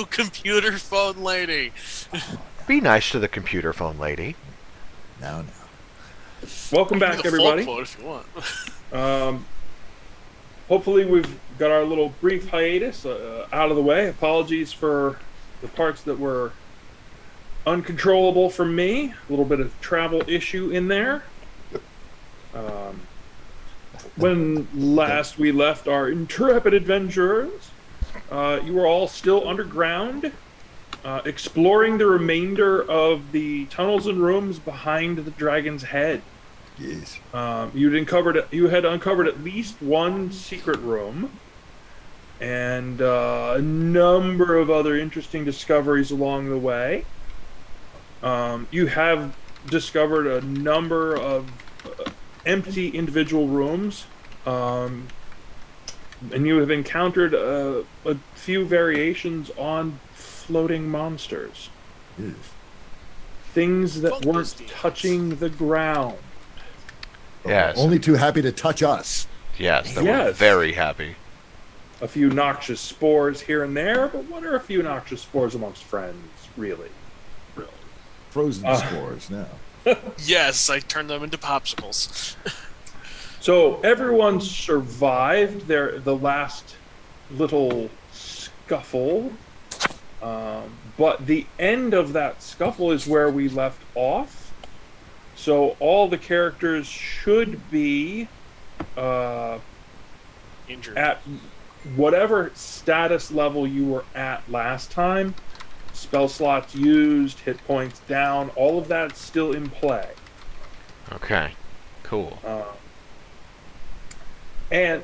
you, computer phone lady. Be nice to the computer phone lady. No. Welcome I can do back, the full everybody. quote if you want. Hopefully we've got our little brief hiatus out of the way. Apologies for the parts that were uncontrollable for me. A little bit of travel issue in there. When last we left our intrepid adventurers, you were all still underground, exploring the remainder of the tunnels and rooms behind the dragon's head. Yes. You had uncovered at least one secret room, and a number of other interesting discoveries along the way. You have discovered a number of empty individual rooms, and you have encountered a few variations on floating monsters. Yes. Things that Fungus weren't demons. touching the ground. Yes. Only too happy to touch us. Yes, they were Yes. very happy. A few noxious spores here and there, but what are a few noxious spores amongst friends, really? Frozen spores now. Yes, I turned them into popsicles. So everyone survived the last little scuffle, but the end of that scuffle is where we left off. So all the characters should be Injured. at whatever status level you were at last time. Spell slots used, hit points down, all of that's still in play. Okay, cool. And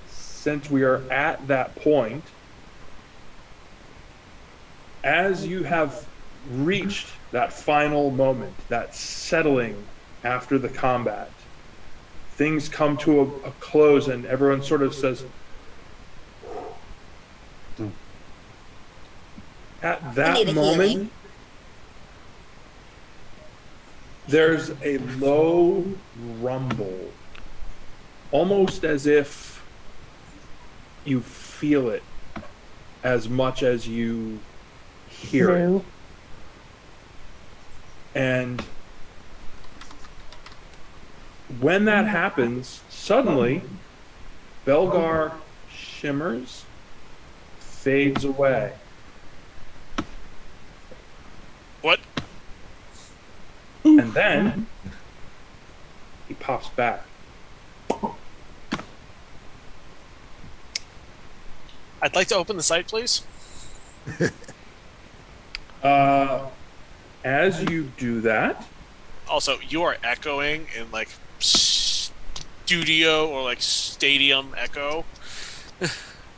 since we are at that point, as you have reached that final moment, that settling after the combat, things come to a close and everyone sort of says, at that need a moment, healing. there's a low rumble, almost as if you feel it as much as you hear it. And when that happens, suddenly, Belgar shimmers, fades away. What? And then he pops back. I'd like to open the site, please. As you do that, Also, you are echoing in like studio or like stadium echo.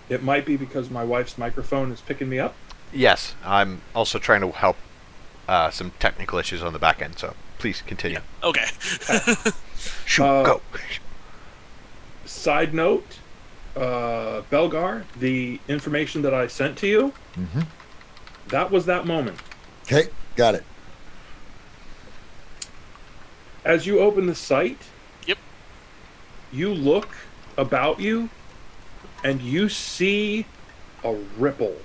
it might be because my wife's microphone is picking me up. Yes, I'm also trying to help some technical issues on the back end, so please continue. Okay. Shoot, Uh, go. Side note, Belgar, the information that I sent to you, that was that moment. Okay, got it. As you open the site, Yep. you look about you and you see a ripple.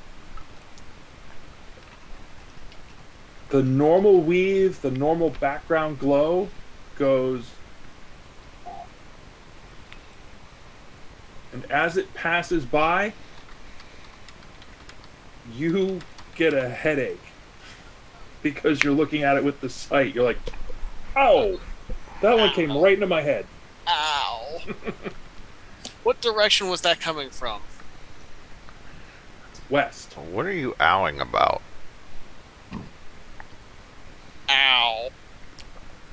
The normal weave, the normal background glow goes. And as it passes by, you get a headache because you're looking at it with the sight. You're like, ow! That one came right into my head. Ow. What direction was that coming from? West. What are you owing about? Ow.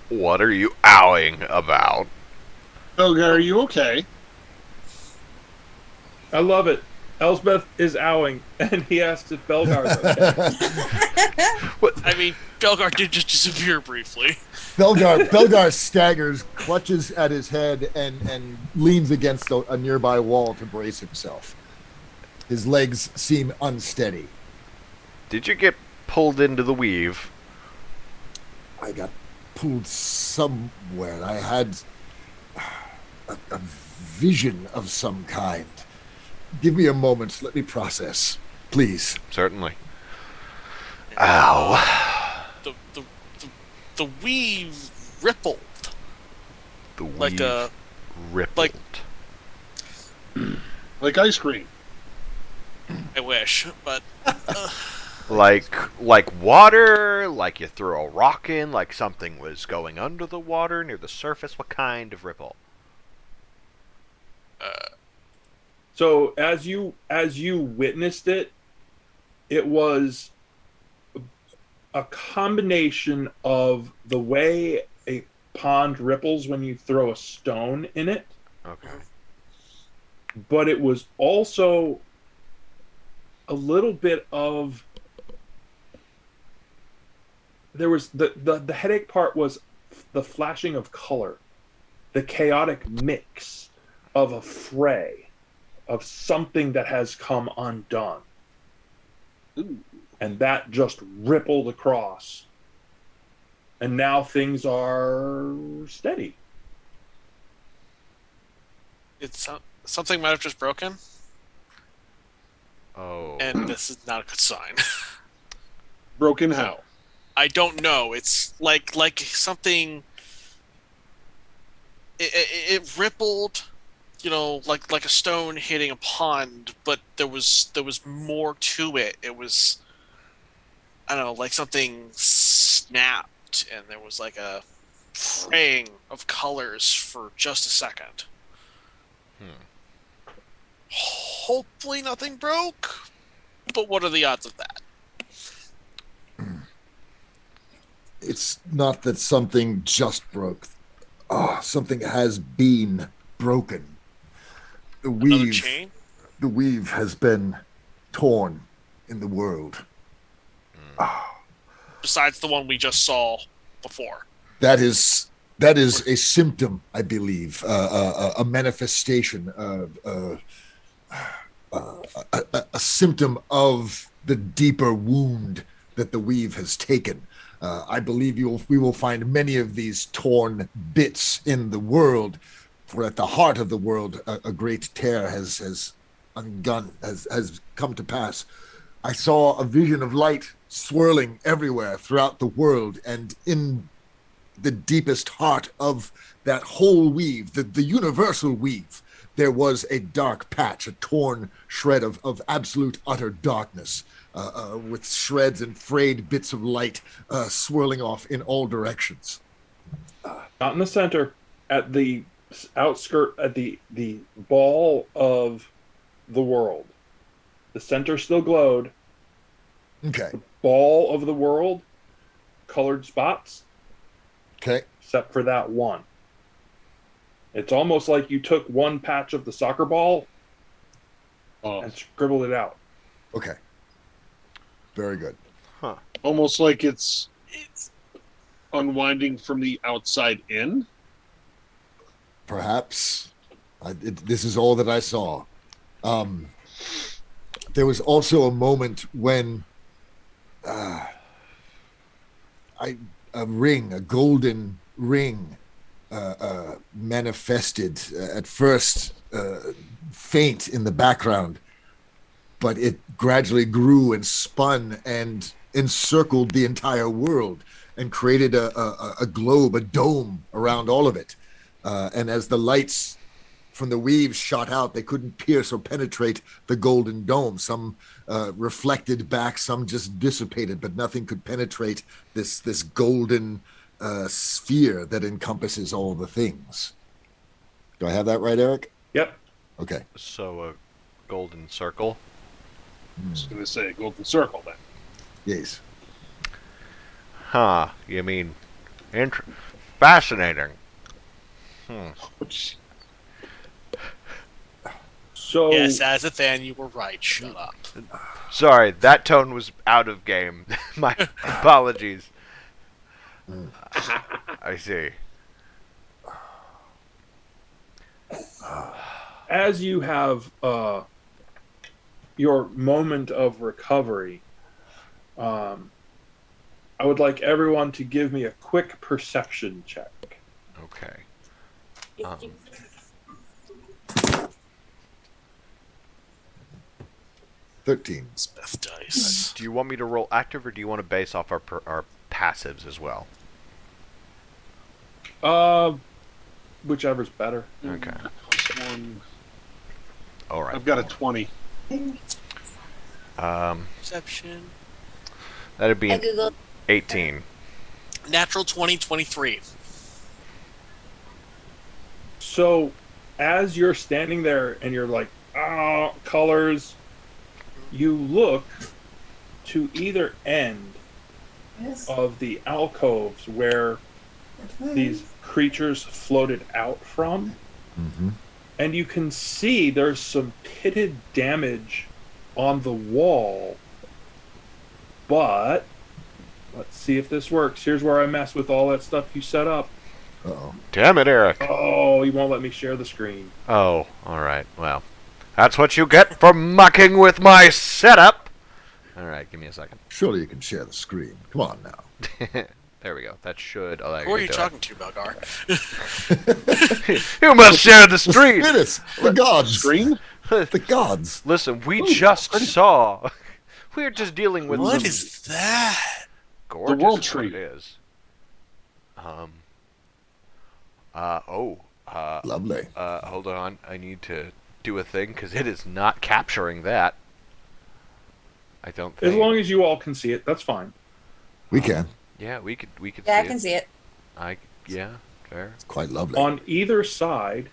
What are you owing about? Belgar, are you okay? I love it. Elsbeth is owing, and he asks if Belgar's okay. I mean, Belgar did just disappear briefly. Belgar staggers, clutches at his head, and leans against a nearby wall to brace himself. His legs seem unsteady. Did you get pulled into the weave? I got pulled somewhere. I had a vision of some kind. Give me a moment. Let me process. Please. Certainly. And, Ow. the weave rippled The like weave a rippled. Like ice cream. I wish, but Like water, like you threw a rock in, like something was going under the water near the surface. What kind of ripple? So as you witnessed it, it was a combination of the way a pond ripples when you throw a stone in it, Okay. but it was also a little bit of there was the headache part was the flashing of color, the chaotic mix of a fray of something that has come undone. Ooh. And that just rippled across. And now things are steady. it's something might have just broken, Oh. and this is not a good sign. Broken how? I don't know. It's like something. It rippled, like a stone hitting a pond, but there was more to it. It was, I don't know, like something snapped, and there was like a fraying of colors for just a second. Hopefully nothing broke, but what are the odds of that? It's not that something just broke. Something has been broken. The Another weave, chain? the weave has been torn in the world. Besides the one we just saw before. That is a symptom, I believe, a manifestation, a symptom of the deeper wound that the weave has taken. I believe we will find many of these torn bits in the world, for at the heart of the world, a great tear has come to pass. I saw a vision of light swirling everywhere throughout the world, and in the deepest heart of that whole weave, the universal weave, there was a dark patch, a torn shred of absolute utter darkness, with shreds and frayed bits of light swirling off in all directions. Not in the center, at the outskirt, at the ball of the world. The center still glowed. Okay. Ball of the world, colored spots, Okay. except for that one. It's almost like you took one patch of the soccer ball Oh, and scribbled it out. Okay. Very good. Huh. almost like it's It's unwinding from the outside in. Perhaps. This is all that I saw. There was also a moment when a golden ring, manifested, at first faint in the background, but it gradually grew and spun and encircled the entire world and created a globe, a dome around all of it. And as the lights from the weaves shot out, they couldn't pierce or penetrate the golden dome. Some reflected back, some just dissipated, but nothing could penetrate this golden sphere that encompasses all the things. Do I have that right, Eric? Yep. Okay. So a golden circle. I was going to say golden circle then. Yes. Huh. You mean fascinating. So yes, as a fan, you were right. Shut up. Sorry, that tone was out of game. My apologies. I see. as you have your moment of recovery, I would like everyone to give me a quick perception check. Okay. 13. Smith dice. Do you want me to roll active, or do you want to base off our passives as well? Whichever's better. Okay. One. All right. I've got a 20. Perception. That'd be I an googled. 18. Natural 20, 23. So, as you're standing there and you're like, colors, you look to either end of the alcoves where these creatures floated out from, Mm-hmm. and you can see there's some pitted damage on the wall. But let's see if this works. Here's where I mess with all that stuff you set up. Uh-oh. Damn it, Eric. Oh, he won't let me share the screen. Oh, all right. Well, that's what you get for mucking with my setup. All right, give me a second. Surely you can share the screen. Come on now. There we go. That should allow Who are you you to do talking to, Belgar? it. You must share the The screen. spirits, the gods, Screen? the gods. Listen, we just saw. We're just dealing with What some is that? gorgeous world is what it tree. is. Lovely. Hold on. I need to do a thing because it is not capturing that. I don't think. As long as you all can see it, that's fine. We can. Yeah, we could Yeah, I see can it. see it. Yeah, fair. It's quite lovely. On either side,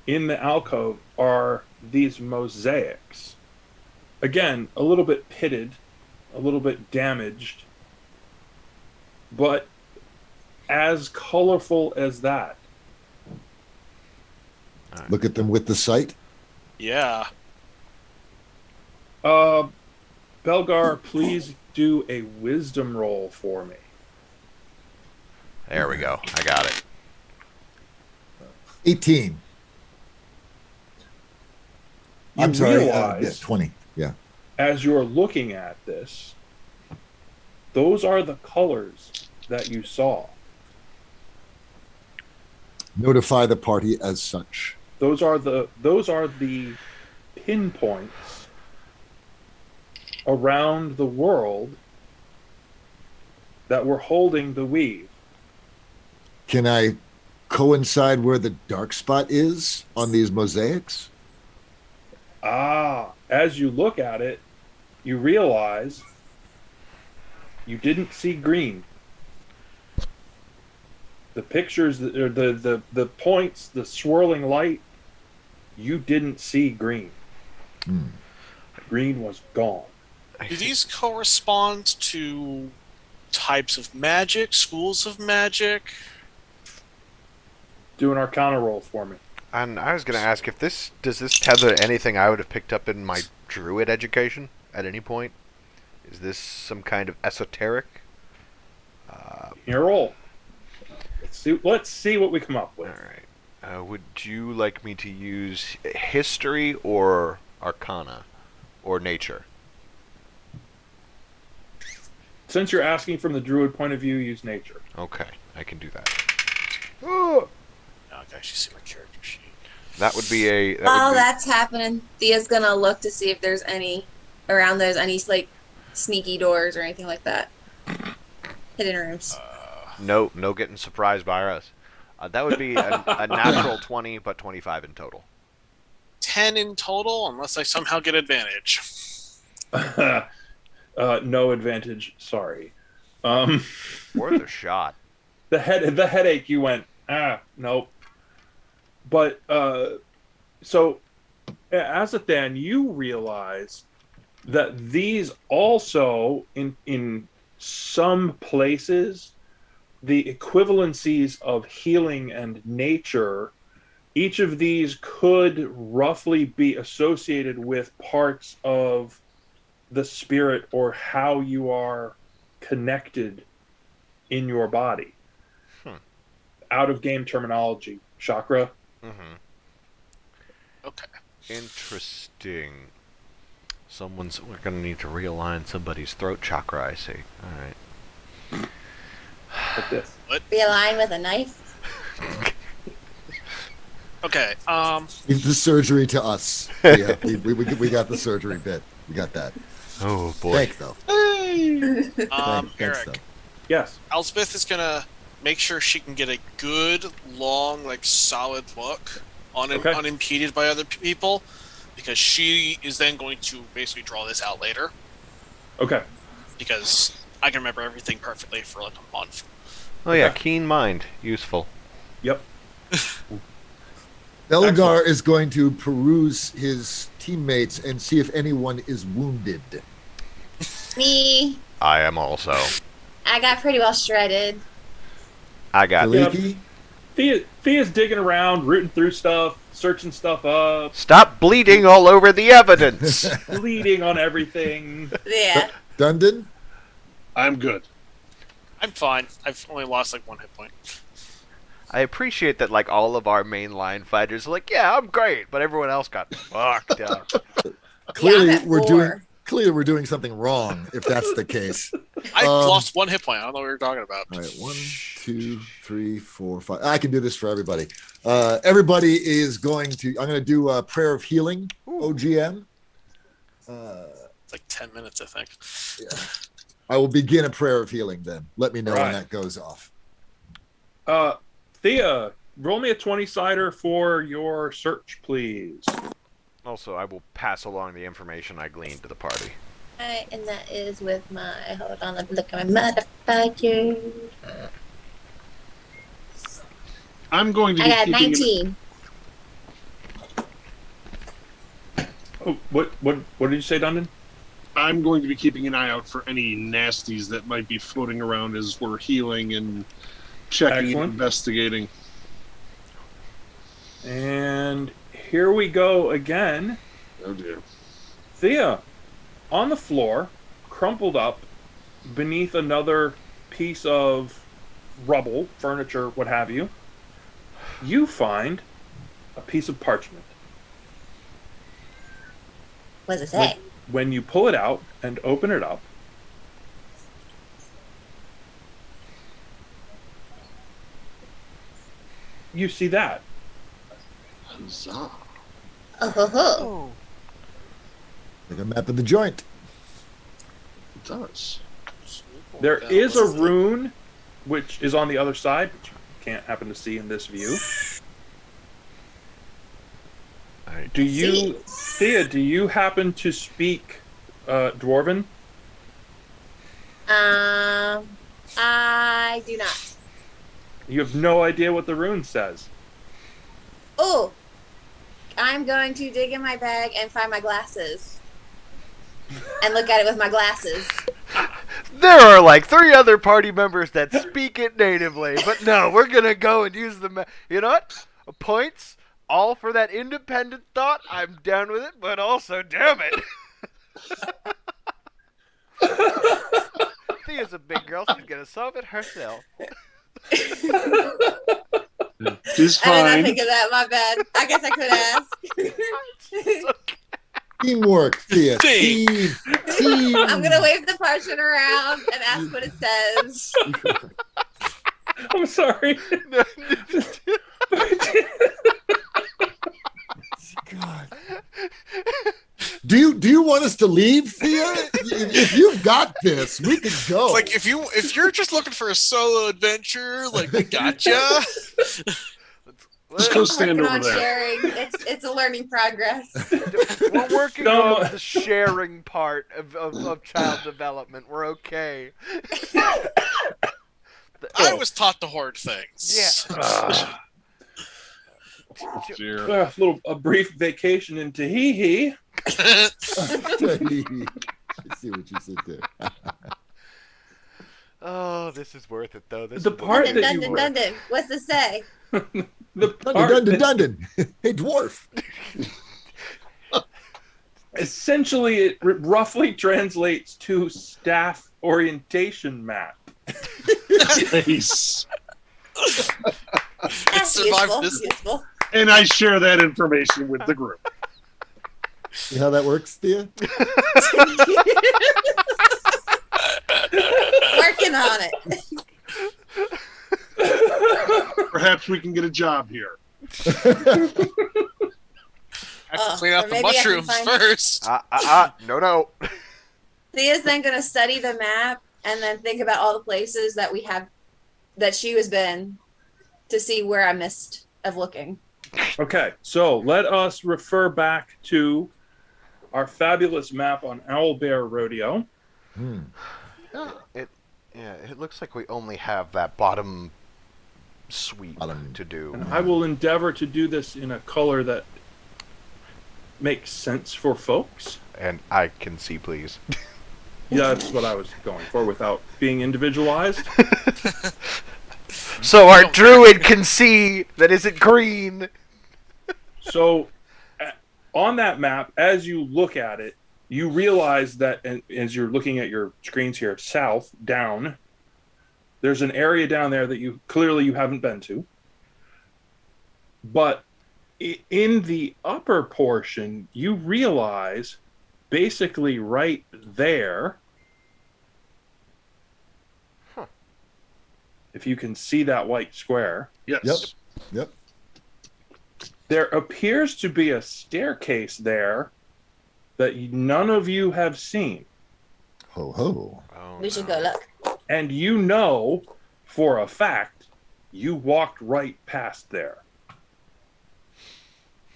in the alcove, are these mosaics. Again, a little bit pitted, a little bit damaged, but as colorful as that. Look at them with the sight. Yeah. Belgar, please do a wisdom roll for me. There we go. I got it. 18. You I'm sorry. realize- Yeah, 20. Yeah. As you're looking at this, those are the colors that you saw. Notify the party as such. Those are the pinpoints around the world that were holding the weave. Can I coincide where the dark spot is on these mosaics? As you look at it, you realize you didn't see green. The pictures, or the points, the swirling light, you didn't see green. Green was gone. Do these correspond to types of magic, schools of magic? Do an Arcana roll for me. And I was going to ask if does this tether anything I would have picked up in my druid education at any point? Is this some kind of esoteric? Your roll. Let's see what we come up All with. right. Would you like me to use history or arcana or nature? Since you're asking from the druid point of view, use nature. Okay, I can do that. Oh, I can actually see my character sheet. that would be a. While that's happening, Thea's gonna look to see if there's any around. There's any like sneaky doors or anything like that. Hidden rooms. No getting surprised by us. That would be a natural 20, but 25 in total. 10 in total, unless I somehow get advantage. No advantage. Sorry. Worth a shot. The headache. You went. Nope. But so, as a Than, you realize that these also in some places, the equivalencies of healing and nature, each of these could roughly be associated with parts of the spirit or how you are connected in your body. Out of game terminology, chakra. Mm-hmm. Okay. Interesting. We're gonna need to realign somebody's throat chakra. I see. All right. Like this. Realign with a knife. Okay. Leave the surgery to us. Yeah, we got the surgery bit. You got that. Oh boy. Thanks, though. Thanks, Eric, though. Yes. Elspeth is gonna make sure she can get a good, long, like solid look, Okay. unimpeded by other people, because she is then going to basically draw this out later. Okay. Because I can remember everything perfectly for like a month. Oh yeah, Okay. keen mind, useful. Yep. Elgar is going to peruse his teammates and see if anyone is wounded. Me, I am also. I got pretty well shredded. I got Kaliki? Thea's digging around, rooting through stuff, searching stuff up, Stop bleeding all over the evidence. bleeding on everything. Yeah. Dundon? I'm good. I'm fine. I've only lost like 1 hit point. I appreciate that, like, all of our mainline fighters are like, yeah, I'm great, but everyone else got fucked up. Clearly, I'm at we're doing something wrong if that's the case. I lost 1 hit point. I don't know what you're talking about. All right, 1, 2, 3, 4, 5. I can do this for everybody. Everybody is going to. I'm going to do a prayer of healing. OGM. It's like 10 minutes, I think. Yeah. I will begin a prayer of healing. Then let me know when Right. that goes off. Thea, roll me a 20-sider for your search, please. Also, I will pass along the information I gleaned to the party. Alright, and that is with my. Hold on, let me look at my modifier. I'm going to I be got keeping 19. Oh, what did you say, Dundon? I'm going to be keeping an eye out for any nasties that might be floating around as we're healing and checking Excellent. and investigating. And here we go again. Oh dear. Thea, on the floor, crumpled up beneath another piece of rubble, furniture, what have you, you find a piece of parchment. What does it say? When you pull it out and open it up, you see that. Huzzah. Oh ho ho. Like a map of the joint. It does. There is a rune which is on the other side, which you can't happen to see in this view. Do you, Thea, do you happen to speak Dwarven? I do not. You have no idea what the rune says. Oh, I'm going to dig in my bag and find my glasses. And look at it with my glasses. There are like 3 other party members that speak it natively, but no, we're gonna go and use the. You know what? Points all for that independent thought. I'm down with it, but also, damn it. Thea's a big girl. She's gonna solve it herself. It's I did not fine. think of that. My bad. I guess I could ask. It's okay. Teamwork, Thea. Team. I'm gonna wave the parchment around and ask what it says. I'm sorry. God. Do you want us to leave, Thea? If you've got this, we could go. It's like if you're just looking for a solo adventure, like we gotcha. Let's go stand Working over on there. sharing. It's a learning progress. We're working No. on the sharing part of child development. We're okay. I was taught to hoard things. Yeah. Dear. A brief vacation in Tahiti. I see what you said there. Oh, this is worth it, though. This The is part worth Dundon, that you Dundon, read. Dundon. What's it say? The part Dundon, that- Dundon. Hey, dwarf. essentially it roughly translates to staff orientation map. Nice. That's survived useful. this. Useful. And I share that information with the group. See how that works, Thea? Working on it. Perhaps we can get a job here. I clean or out the maybe I can mushrooms find. first. No. Thea's then gonna study the map and then think about all the places that we have that she has been to see where I missed of looking. Okay, so let us refer back to our fabulous map on Owl Bear Rodeo. Hmm. It looks like we only have that bottom sweep Bottom. to do. And I will endeavor to do this in a color that makes sense for folks. And I can see, please. Yeah, that's what I was going for without being individualized. So our druid can see that isn't green. So, on that map, as you look at it, you realize that as you're looking at your screens here, south, down, there's an area down there that you haven't been to. But in the upper portion, you realize basically right there, if you can see that white square, Yes. Yep. there appears to be a staircase there that none of you have seen. Ho ho. Oh, We should go look. And you know for a fact you walked right past there.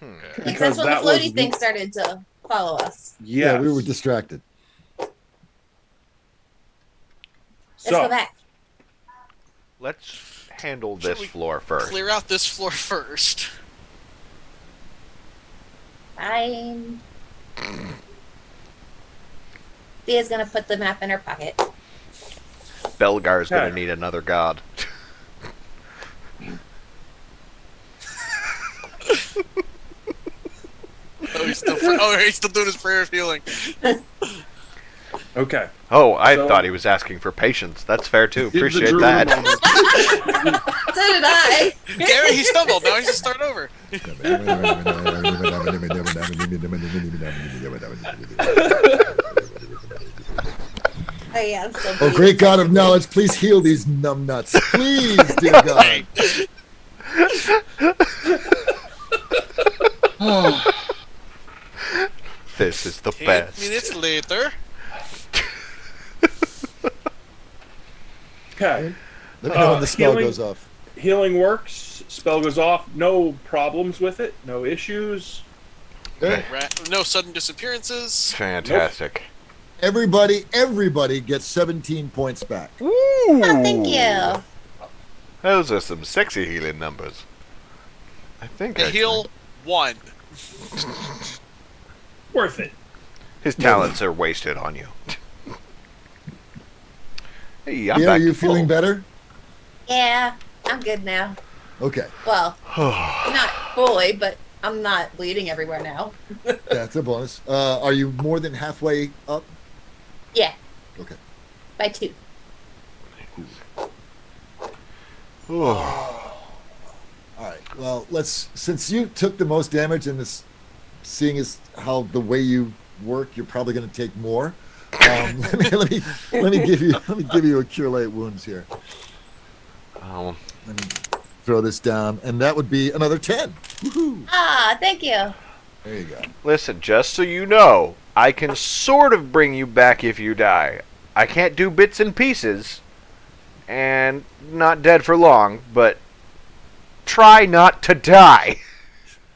Because Because that's when that the floaty was- thing started to follow us. Yeah, Yes. we were distracted. Let's So, go back. Let's handle Should this we floor first. Clear out this floor first. Fine. Thea's gonna put the map in her pocket. Belgar's gonna Okay. need another god. He's still doing his prayer of healing. okay. Oh, I So- thought he was asking for patience. That's fair too. Give the Appreciate druid that. a moment. So did I. Gary, he stumbled. Now he's just start over. Oh yeah, I'm still Oh, bleeding. great God of knowledge, please heal these numbnuts. Please, dear God. This is the 10 best. minutes later. Okay. Let me know when the spell healing- goes off. Healing works. Spell goes off. No problems with it. No issues. No sudden disappearances. Fantastic. Everybody gets 17 points back. Ooh. Oh, thank you. Those are some sexy healing numbers. I think A heal 1. Worth it. his talents are wasted on you. Hey, I'm Yeah, back are you to feeling full. better? Yeah, I'm good now. Okay, Well, not fully, but I'm not bleeding everywhere now. that's a bonus. Are you more than halfway up? Yeah. Okay. By 2. All right. Well, since you took the most damage and this, seeing as how the way you work, you're probably going to take more. Let me give you a cure light wounds here. Oh, Let me throw this down, and that would be another 10. Woohoo! Ah, thank you. There you go. listen, just so you know, I can sort of bring you back if you die. I can't do bits and pieces, and not dead for long, but try not to die.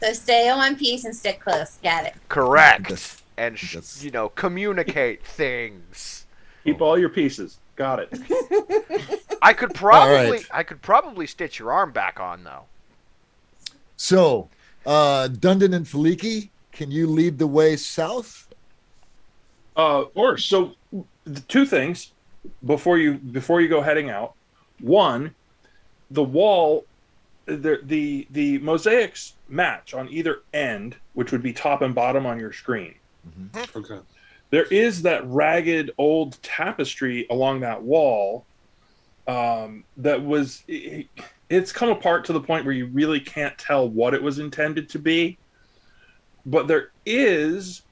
So stay on one piece and stick close. Got it. Correct. That's- And, that's- communicate things. Keep all your pieces. Got it. I could probably stitch your arm back on, though. So, Dundon and Feliki, can you lead the way south? So the two things before you go heading out. One, the wall, the mosaics match on either end, which would be top and bottom on your screen. Okay. There is that ragged old tapestry along that wall that was it's come apart to the point where you really can't tell what it was intended to be, but there is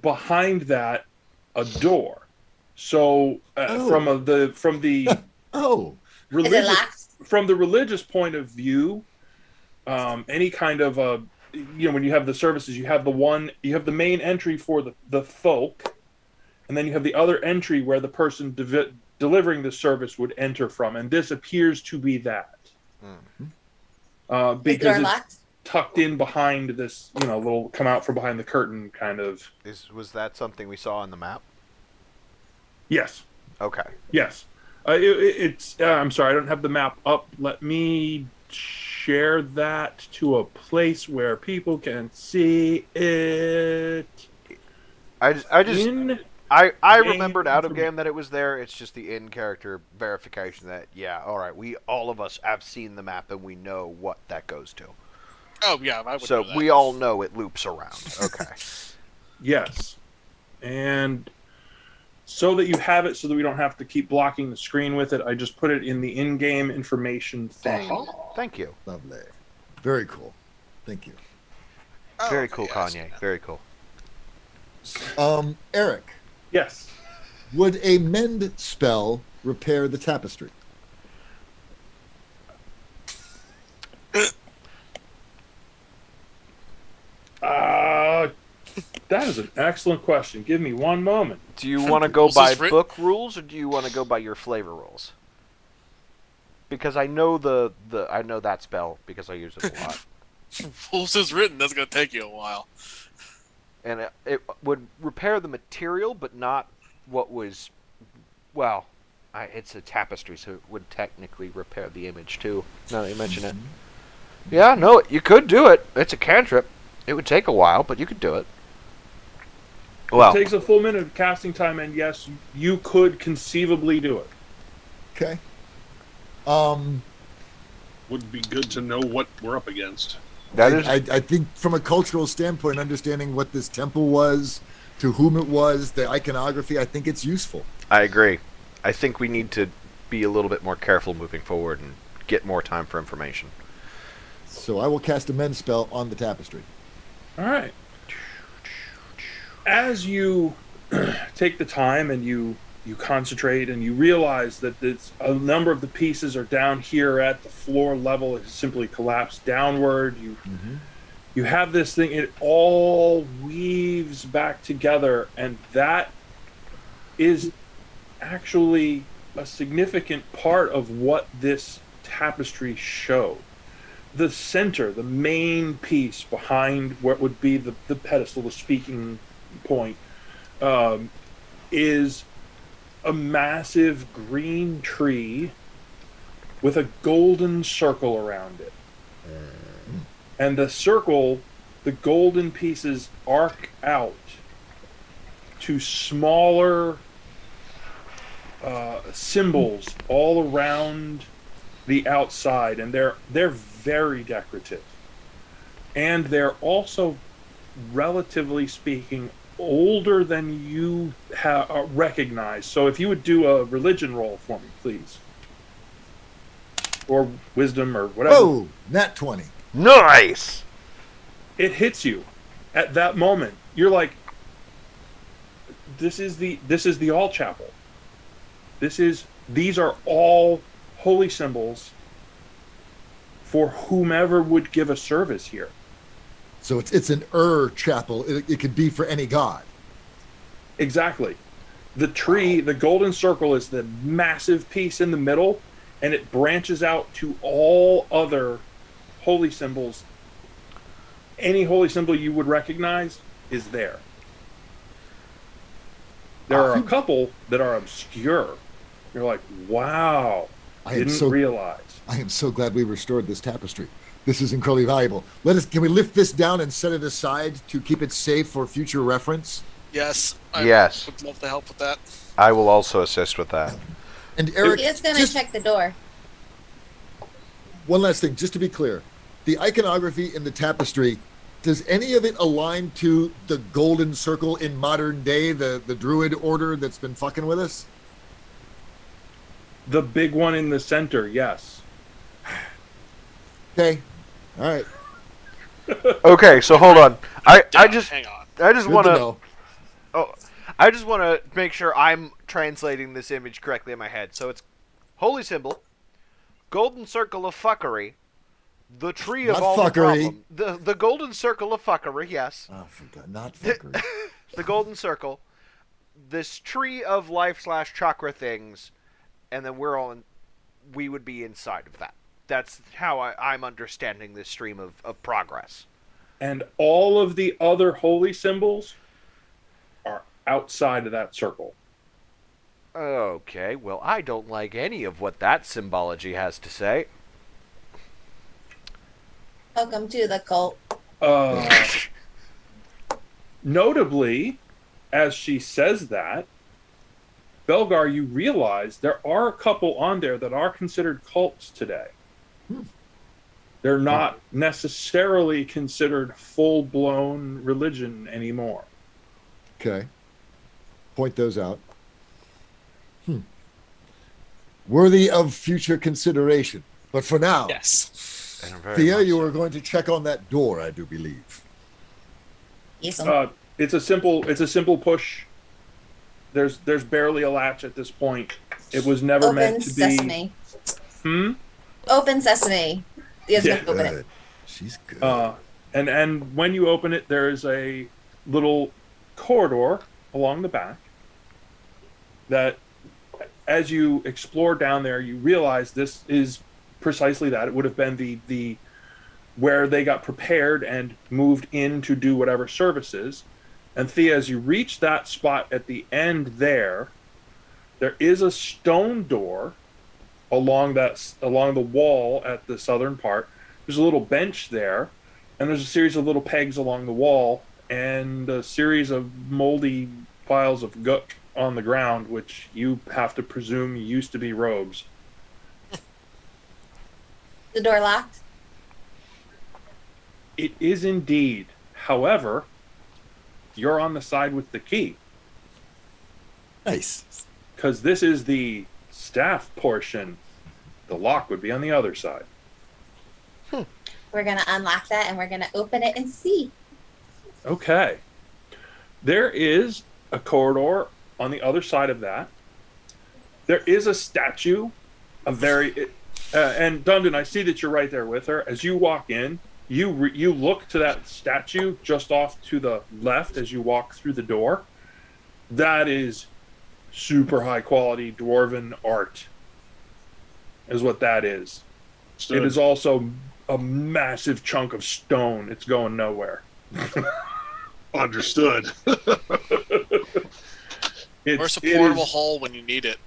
behind that a door. So Oh. from the Oh, Is it religious locked? from the religious point of view, any kind of when you have the services, you have the main entry for the folk, and then you have the other entry where the person delivering the service would enter from, and this appears to be that. Is the Because door it's locked? tucked in behind this, little come out from behind the curtain kind of. Was that something we saw on the map? Yes. Okay. Yes. It's. I'm sorry, I don't have the map up. Let me share that to a place where people can see it. I remembered out of Game game that it was there. It's just the in-character verification that, yeah, all right, all of us have seen the map and we know what that goes to. Oh yeah, I would So know that. we all know it loops around. Okay. Yes. And so that you have it, so that we don't have to keep blocking the screen with it, I just put it in the in-game information thing. Thank you. Lovely. Very cool. Thank you. Oh, Very okay, cool, yeah, I see Kanye. that. Very cool. Eric, Yes. would a mend spell repair the tapestry? That is an excellent question. Give me one moment. Do you want to go Rules by is writ- book rules or do you want to go by your flavor rules? Because I know I know that spell because I use it a lot. Rules is written. That's gonna take you a while. And it would repair the material, but not what was. Well, it's a tapestry, so it would technically repair the image too. Now that you mention it. Yeah, no, you could do it. It's a cantrip. It would take a while, but you could do it. Well, It takes a full minute of casting time, and yes, you could conceivably do it. Okay. Would be good to know what we're up against. that is. I think from a cultural standpoint, understanding what this temple was, to whom it was, the iconography, I think it's useful. I agree. I think we need to be a little bit more careful moving forward and get more time for information. So I will cast a mend spell on the tapestry. All right. As you take the time and you concentrate and you realize that a number of the pieces are down here at the floor level, it simply collapsed downward. You have this thing, it all weaves back together, and that is actually a significant part of what this tapestry showed. The center, the main piece behind what would be the pedestal, the speaking point, is a massive green tree with a golden circle around it. And the circle, the golden pieces arc out to smaller symbols all around the outside, and they're very decorative. And they're also, relatively speaking, older than you recognize. So if you would do a religion roll for me, please. Or wisdom or whatever. Oh, nat 20. Nice. It hits you at that moment. You're like, this is the all chapel. These are all holy symbols for whomever would give a service here. So it's an chapel. It could be for any god. Exactly. The tree, the golden circle, is the massive piece in the middle, and it branches out to all other holy symbols. Any holy symbol you would recognize is there. There are a couple that are obscure. You're like, wow, didn't realize. I am so glad we restored this tapestry. This is incredibly valuable. Can we lift this down and set it aside to keep it safe for future reference? Yes. I Yes. would love to help with that. I will also assist with that. And Eric, He is going to check the door. one last thing, just to be clear. The iconography in the tapestry, does any of it align to the golden circle in modern day, the druid order that's been fucking with us? The big one in the center, yes. Okay. All right. Okay, so hold on. I just Hang on. Good want to to. know. Oh, I just want to make sure I'm translating this image correctly in my head. So it's holy symbol, golden circle of fuckery, The tree Not of all fuckery. the problem. The golden circle of fuckery, yes. Oh, I forgot. Not fuckery. The golden circle. This tree of life/chakra things, and then we would be inside of that. That's how I'm understanding this stream of progress. And all of the other holy symbols are outside of that circle. Okay, well, I don't like any of what that symbology has to say. Welcome to the cult. Notably, as she says that, Belgar, you realize there are a couple on there that are considered cults today. They're not necessarily considered full-blown religion anymore. Okay. Point those out. Worthy of future consideration. But for now, Yes. Thea, you are going to check on that door, I do believe. Yes, It's a simple push. There's barely a latch at this point. It was never open meant to sesame. be. Open sesame. Yes, Yeah. open it. Good. She's good. And when you open it, there is a little corridor along the back that, as you explore down there, you realize this is precisely that. It would have been the where they got prepared and moved in to do whatever services. And Thea, as you reach that spot at the end there is a stone door along the wall at the southern part. There's a little bench there, and there's a series of little pegs along the wall, and a series of moldy piles of gook on the ground, which you have to presume used to be robes. The door locked. It is indeed. However, you're on the side with the key, Nice. because this is the staff portion. The lock would be on the other side. We're gonna unlock that and we're gonna open it and see. Okay. There is a corridor on the other side of that. There is a statue, and Dundon, I see that you're right there with her. As you walk in, you look to that statue just off to the left as you walk through the door. That is super high quality dwarven art, is what that is. So, It is also a massive chunk of stone. It's going nowhere. understood. Where's a portable hole when you need it?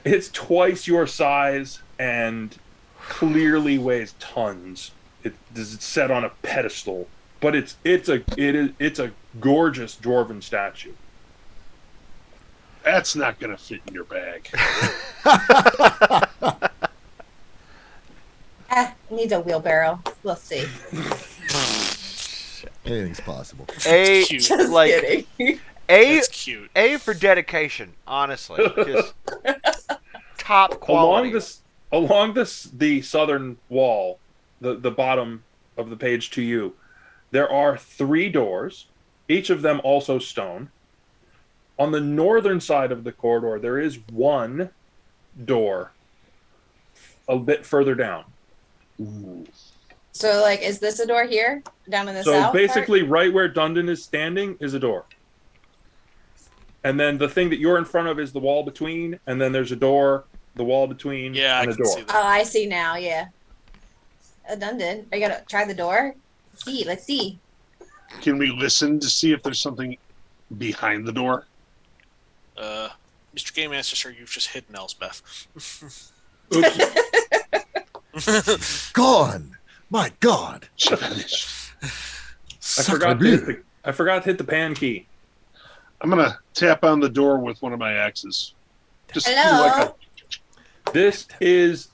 It's twice your size and clearly weighs tons. It's set on a pedestal, but it's a gorgeous dwarven statue. That's not going to fit in your bag. Needs a wheelbarrow. We'll see. Anything's possible. A Cute. Just like kidding. That's cute. A for dedication, honestly. Just top quality. Along the southern wall, the bottom of the page to you, there are 3 doors, each of them also stone. On the northern side of the corridor, there is one door a bit further down. Ooh. So, like, is this a door here? Down in the So south? basically, right where Dundon is standing is a door. And then the thing that you're in front of is the wall between, and then there's a door, the wall between, Yeah, I and a can door. see that. Oh, I see now. Yeah. Dundon, are you gonna try the door? Let's see. Can we listen to see if there's something behind the door? Mr. Game Master, sir, you've just hidden Elsbeth. Oops. Gone. My God. She vanished. I forgot to hit the pan key. I'm going to tap on the door with one of my axes. Just do Hello? like a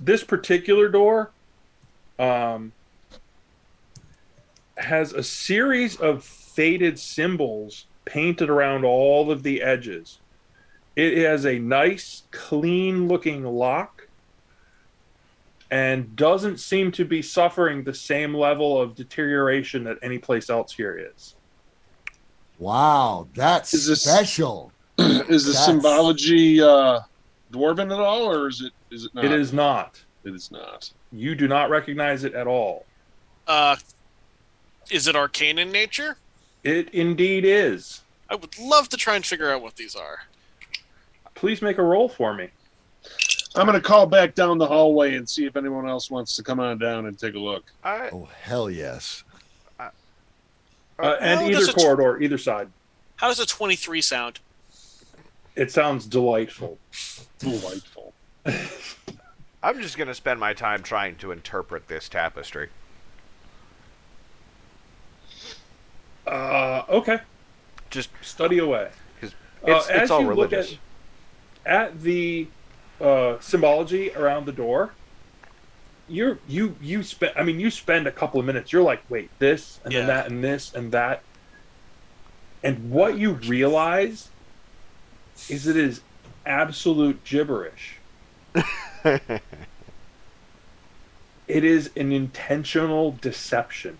This particular door has a series of faded symbols painted around all of the edges. It has a nice, clean-looking lock and doesn't seem to be suffering the same level of deterioration that any place else here is. Wow, that's Is this- special. Is the That's- symbology dwarven at all, or is it not? It is not. It is not. You do not recognize it at all. Uh, is it arcane in nature? It indeed is. I would love to try and figure out what these are. Please make a roll for me. I'm going to call back down the hallway and see if anyone else wants to come on down and take a look. Oh, hell yes. And how either does it- corridor, either side. How does a 23 sound? It sounds delightful. Delightful. I'm just gonna spend my time trying to interpret this tapestry. Okay. Just Study away. it's all you religious. look at the symbology around the door, you spend a couple of minutes. You're like, wait, this and then Yeah. that and this and that, and what you realize is it is absolute gibberish. It is an intentional deception.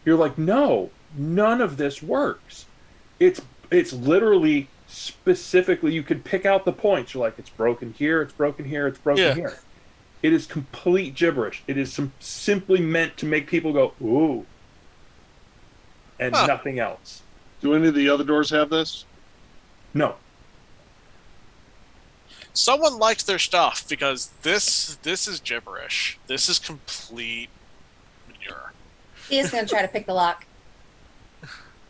You're like, no, none of this works. It's literally specifically, you could pick out the points. You're like, it's broken here, it's broken here, it's broken Yeah. here. It is complete gibberish. It is simply meant to make people go, ooh, and Huh. nothing else. Do any of the other doors have this? No. Someone likes their stuff because this is gibberish. This is complete manure. He is going to try to pick the lock.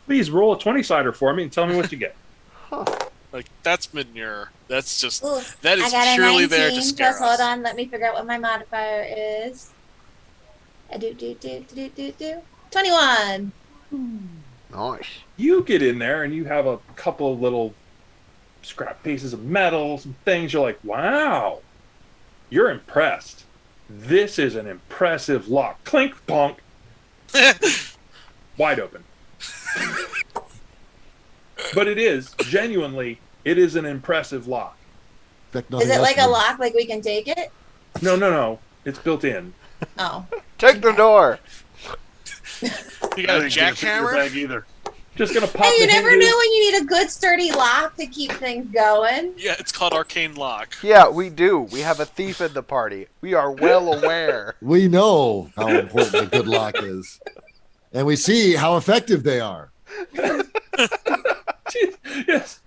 Please roll a 20-sider for me and tell me what you get. Like, that's manure. That's just Ooh, that I is got a purely 19, there to scare plus, hold us. on, let me figure out what my modifier is. I do. 21! Nice. You get in there and you have a couple of little scrap pieces of metal, some things. You're like, wow, you're impressed. This is an impressive lock. Clink, plonk, wide open. But it is, genuinely, it is an impressive lock. In fact, Is nothing it else like a would- lock, like we can take it? No. It's built in. Oh. Take the door. You I got a didn't get fit in your jackhammer? bag either. Just gonna pop Hey, you the never hinges. know when you need a good sturdy lock to keep things going. Yeah, it's called arcane lock. Yeah, we do. We have a thief in the party. We are well aware. We know how important a good lock is, and we see how effective they are. Jeez, yes,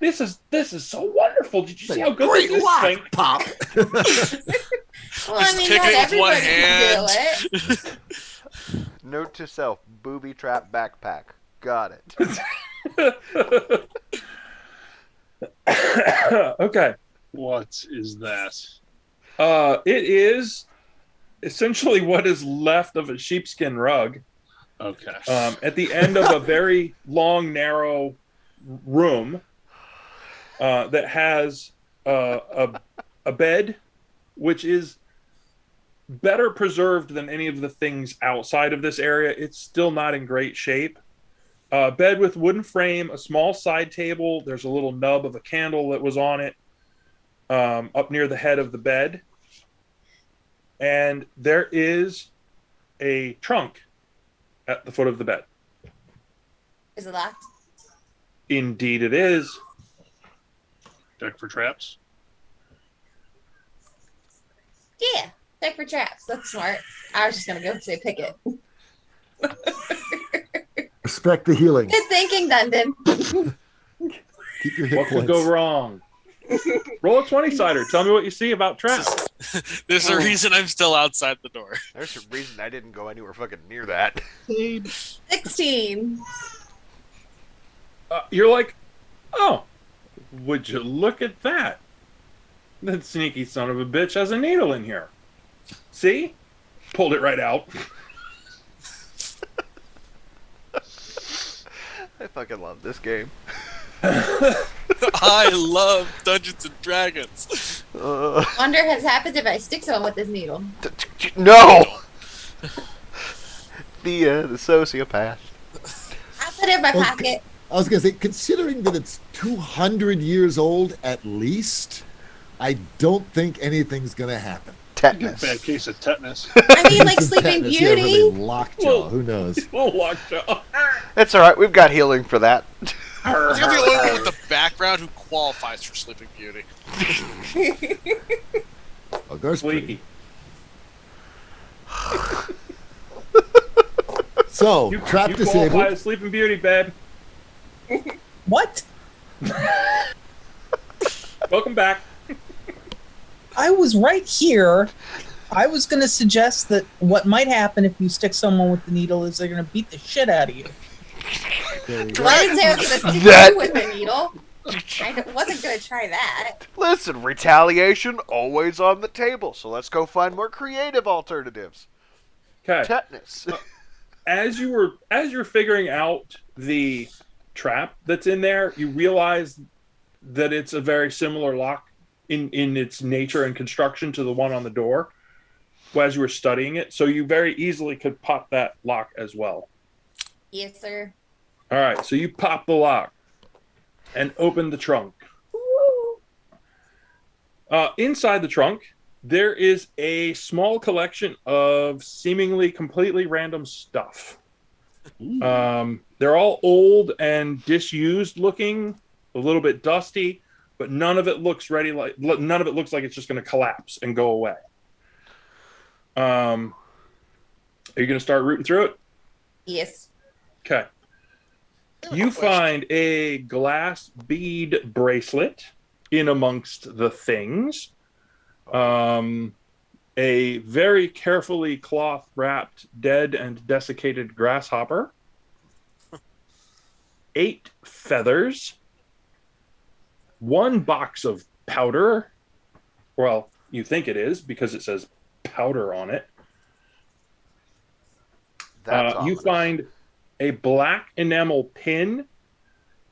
this is so wonderful. Did you see how good Great this lock, thing? Pop. Well, Just I mean, taking not it with one everybody can do it. Note to self: booby trap backpack. Got it. Okay. What is that? It is essentially what is left of a sheepskin rug Okay. at the end of a very long, narrow room that has a bed, which is better preserved than any of the things outside of this area. It's still not in great shape. Bed with wooden frame, a small side table. There's a little nub of a candle that was on it up near the head of the bed. And there is a trunk at the foot of the bed. Is it locked? Indeed, it is. Check for traps. Yeah. Check for traps. That's smart. I was just going to go say pick it. Respect the healing. Good thinking, Dundon. Keep your hit What could points. go wrong? Roll a 20-sider. Tell me what you see about traps. There's a reason I'm still outside the door. There's a reason I didn't go anywhere fucking near that. 16. You're like, oh, would you look at that? That sneaky son of a bitch has a needle in here. See? Pulled it right out. I fucking love this game. I love Dungeons and Dragons. Wonder has happened if I stick someone with this needle. No. The sociopath. I'll put it in my Okay. pocket. I was going to say, considering that it's 200 years old at least, I don't think anything's going to happen. Tetanus. Bad case of tetanus. I mean, like Sleeping Tetanus, yeah, Beauty. really lockjaw. Well- Who knows? Little lockjaw. It's all right. We've got healing for that. You're the only one with the background who qualifies for Sleeping Beauty. Oh, Gar's pretty. Squeaky. So, You trap qualify disabled. as Sleeping Beauty, babe. What? Welcome back. I was right here. I was going to suggest that what might happen if you stick someone with the needle is they're going to beat the shit out of you. There you go. Well, I didn't say I was going to stick That- you with the needle. Wasn't going to try that. Listen, retaliation always on the table, so let's go find more creative alternatives. Okay. Tetanus. As you're figuring out the trap that's in there, you realize that it's a very similar lock in its nature and construction to the one on the door as you were studying it. So you very easily could pop that lock as well. Yes, sir. All right, so you pop the lock and open the trunk. Inside the trunk, there is a small collection of seemingly completely random stuff. They're all old and disused looking, a little bit dusty, but none of it looks like it's just going to collapse and go away. Are you going to start rooting through it? Yes. Okay. You find a glass bead bracelet in amongst the things. A very carefully cloth wrapped dead and desiccated grasshopper. 8 feathers. 1 box of powder. Well, you think it is because it says powder on it. That's You ominous. find a black enamel pin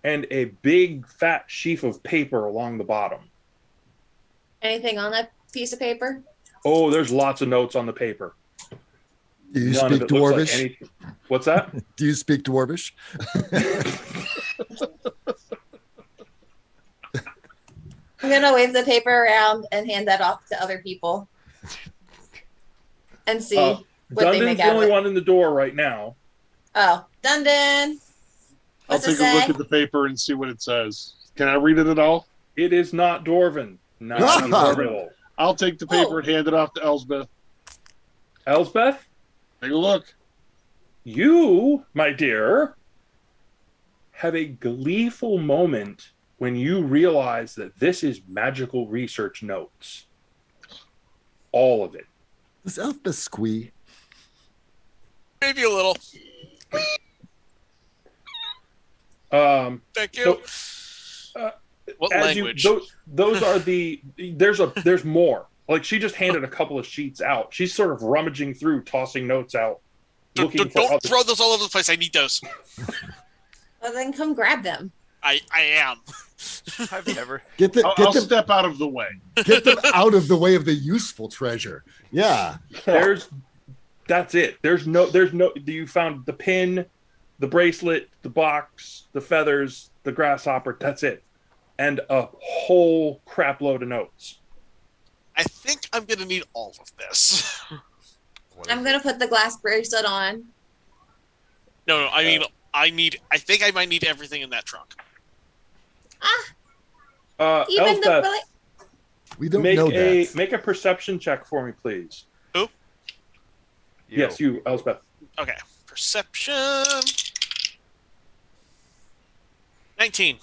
and a big fat sheaf of paper along the bottom. Anything on that piece of paper? Oh, there's lots of notes on the paper. Do you None of speak it looks like Dwarvish? anything. What's that? Do you speak Dwarvish? I'm going to wave the paper around and hand that off to other people. And see what they Dundon's make the out of only it. one in the door right now. Oh, Dundon. I'll What's it take a look say? at the paper and see what it says. Can I read it at all? It is not Dwarven. Not Dwarven. I'll take the paper and hand it off to Elsbeth. Elsbeth, Take a look. you, my dear, have a gleeful moment when you realize that this is magical research notes. All of it. Does Elfbeth squee? Maybe a little. Thank you. What As language? those are there's more. Like she just handed a couple of sheets out. She's sort of rummaging through, tossing notes out, looking for Don't other. throw those all over the place. I need those. Well, then come grab them. I am. I've never. I'll step out of the way. Get them out of the way of the useful treasure. Yeah. That's it. There's no. You found the pin, the bracelet, the box, the feathers, the grasshopper. That's it, and a whole crap load of notes. I think I'm gonna need all of this. I'm going to put the glass bracelet on. No. I mean, I think I might need everything in that trunk. Even the Elspeth, really. We don't know that. make a perception check for me, please. Who? Yes, you, Elspeth. Okay. Perception. 19.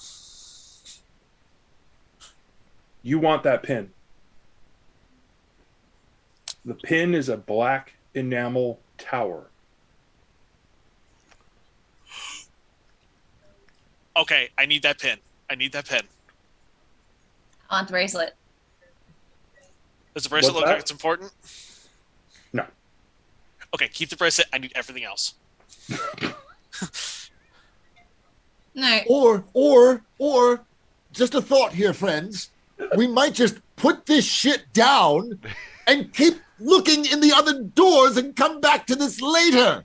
You want that pin. The pin is a black enamel tower. Okay, I need that pin. I need that pin. I want the bracelet. Does the bracelet What's look that? like it's important? No. Okay, keep the bracelet. I need everything else. No. Or, just a thought here, friends. We might just put this shit down and keep looking in the other doors and come back to this later.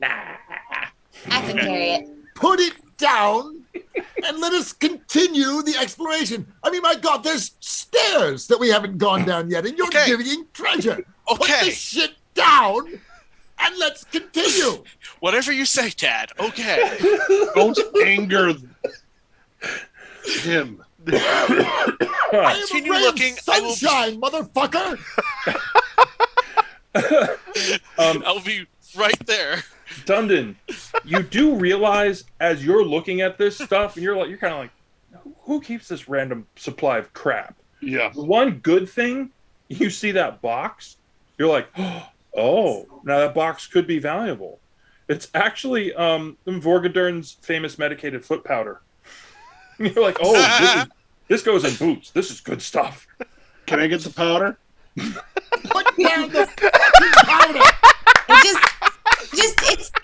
I can carry it. Put it down and let us continue the exploration. I mean, my God, there's stairs that we haven't gone down yet, and you're Okay. divvying treasure. Put Okay. this shit down and let's continue. Whatever you say, Dad. Okay. Don't anger him. I am Continue a ray looking, of I will be- sunshine, motherfucker. I'll be right there. Dundon, you do realize as you're looking at this stuff, and you're kind of like, who keeps this random supply of crap? Yeah. The one good thing, you see that box, you're like, oh, now that box could be valuable. It's actually Vorgadern's famous medicated foot powder. You're like, oh, this goes in boots. This is good stuff. Can I get the powder? Put down the powder.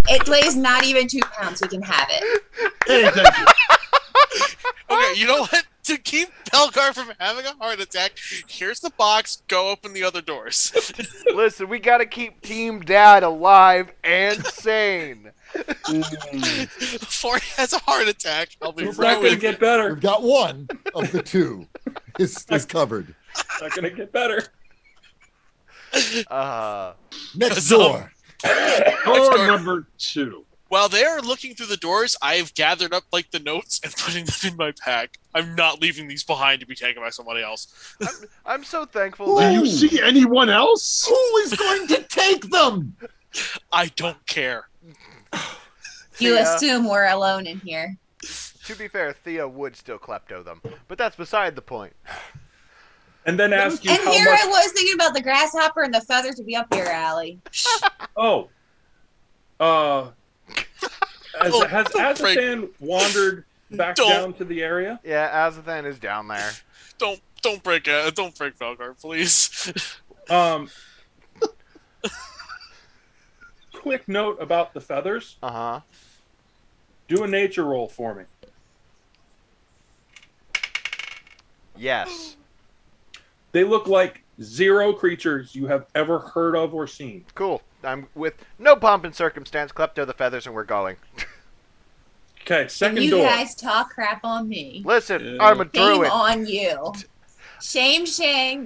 It weighs not even 2 pounds. We can have it. Hey, thank you. Okay, you know what? To keep Belgar from having a heart attack, here's the box. Go open the other doors. Listen, we gotta keep Team Dad alive and sane. Before he has a heart attack, I'll be It's not going to ruined. get better. We've got one of the two is covered. It's not going to get better. Next door. Door number 2. While they're looking through the doors, I've gathered up like the notes and putting them in my pack. I'm not leaving these behind to be taken by somebody else. I'm so thankful Do that you see anyone else? Who is going to take them? I don't care. You Thea, assume we're alone in here. to be fair, Thea would still klepto them, but that's beside the point. And then ask you And how here much. I was thinking about the grasshopper and the feathers would be up your alley. Oh. Has Don't break- Azathan wandered back Don't. down to the area? Yeah, Azathan is down there. Don't break Belgar, please. Quick note about the feathers. Uh-huh. Do a nature roll for me. Yes. They look like 0 creatures you have ever heard of or seen. Cool. I'm with no pomp and circumstance, klepto the feathers, and we're going. Okay, And second you door. guys talk crap on me. Listen, I'm a Shame druid. on you. Shame.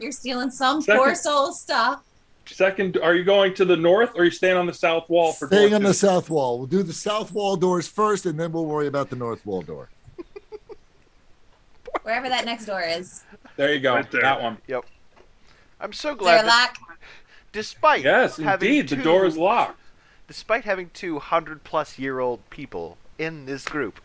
You're stealing some Second- poor soul stuff. Second, are you going to the north or are you staying on the south wall for Staying door on two? the south wall. We'll do the south wall doors first, and then we'll worry about the north wall door. Wherever that next door is. There you go. Right there. That one. I'm so Is there glad a that lock? despite Yes, having indeed. The door is locked. Despite having 200-plus-year-old people in this group,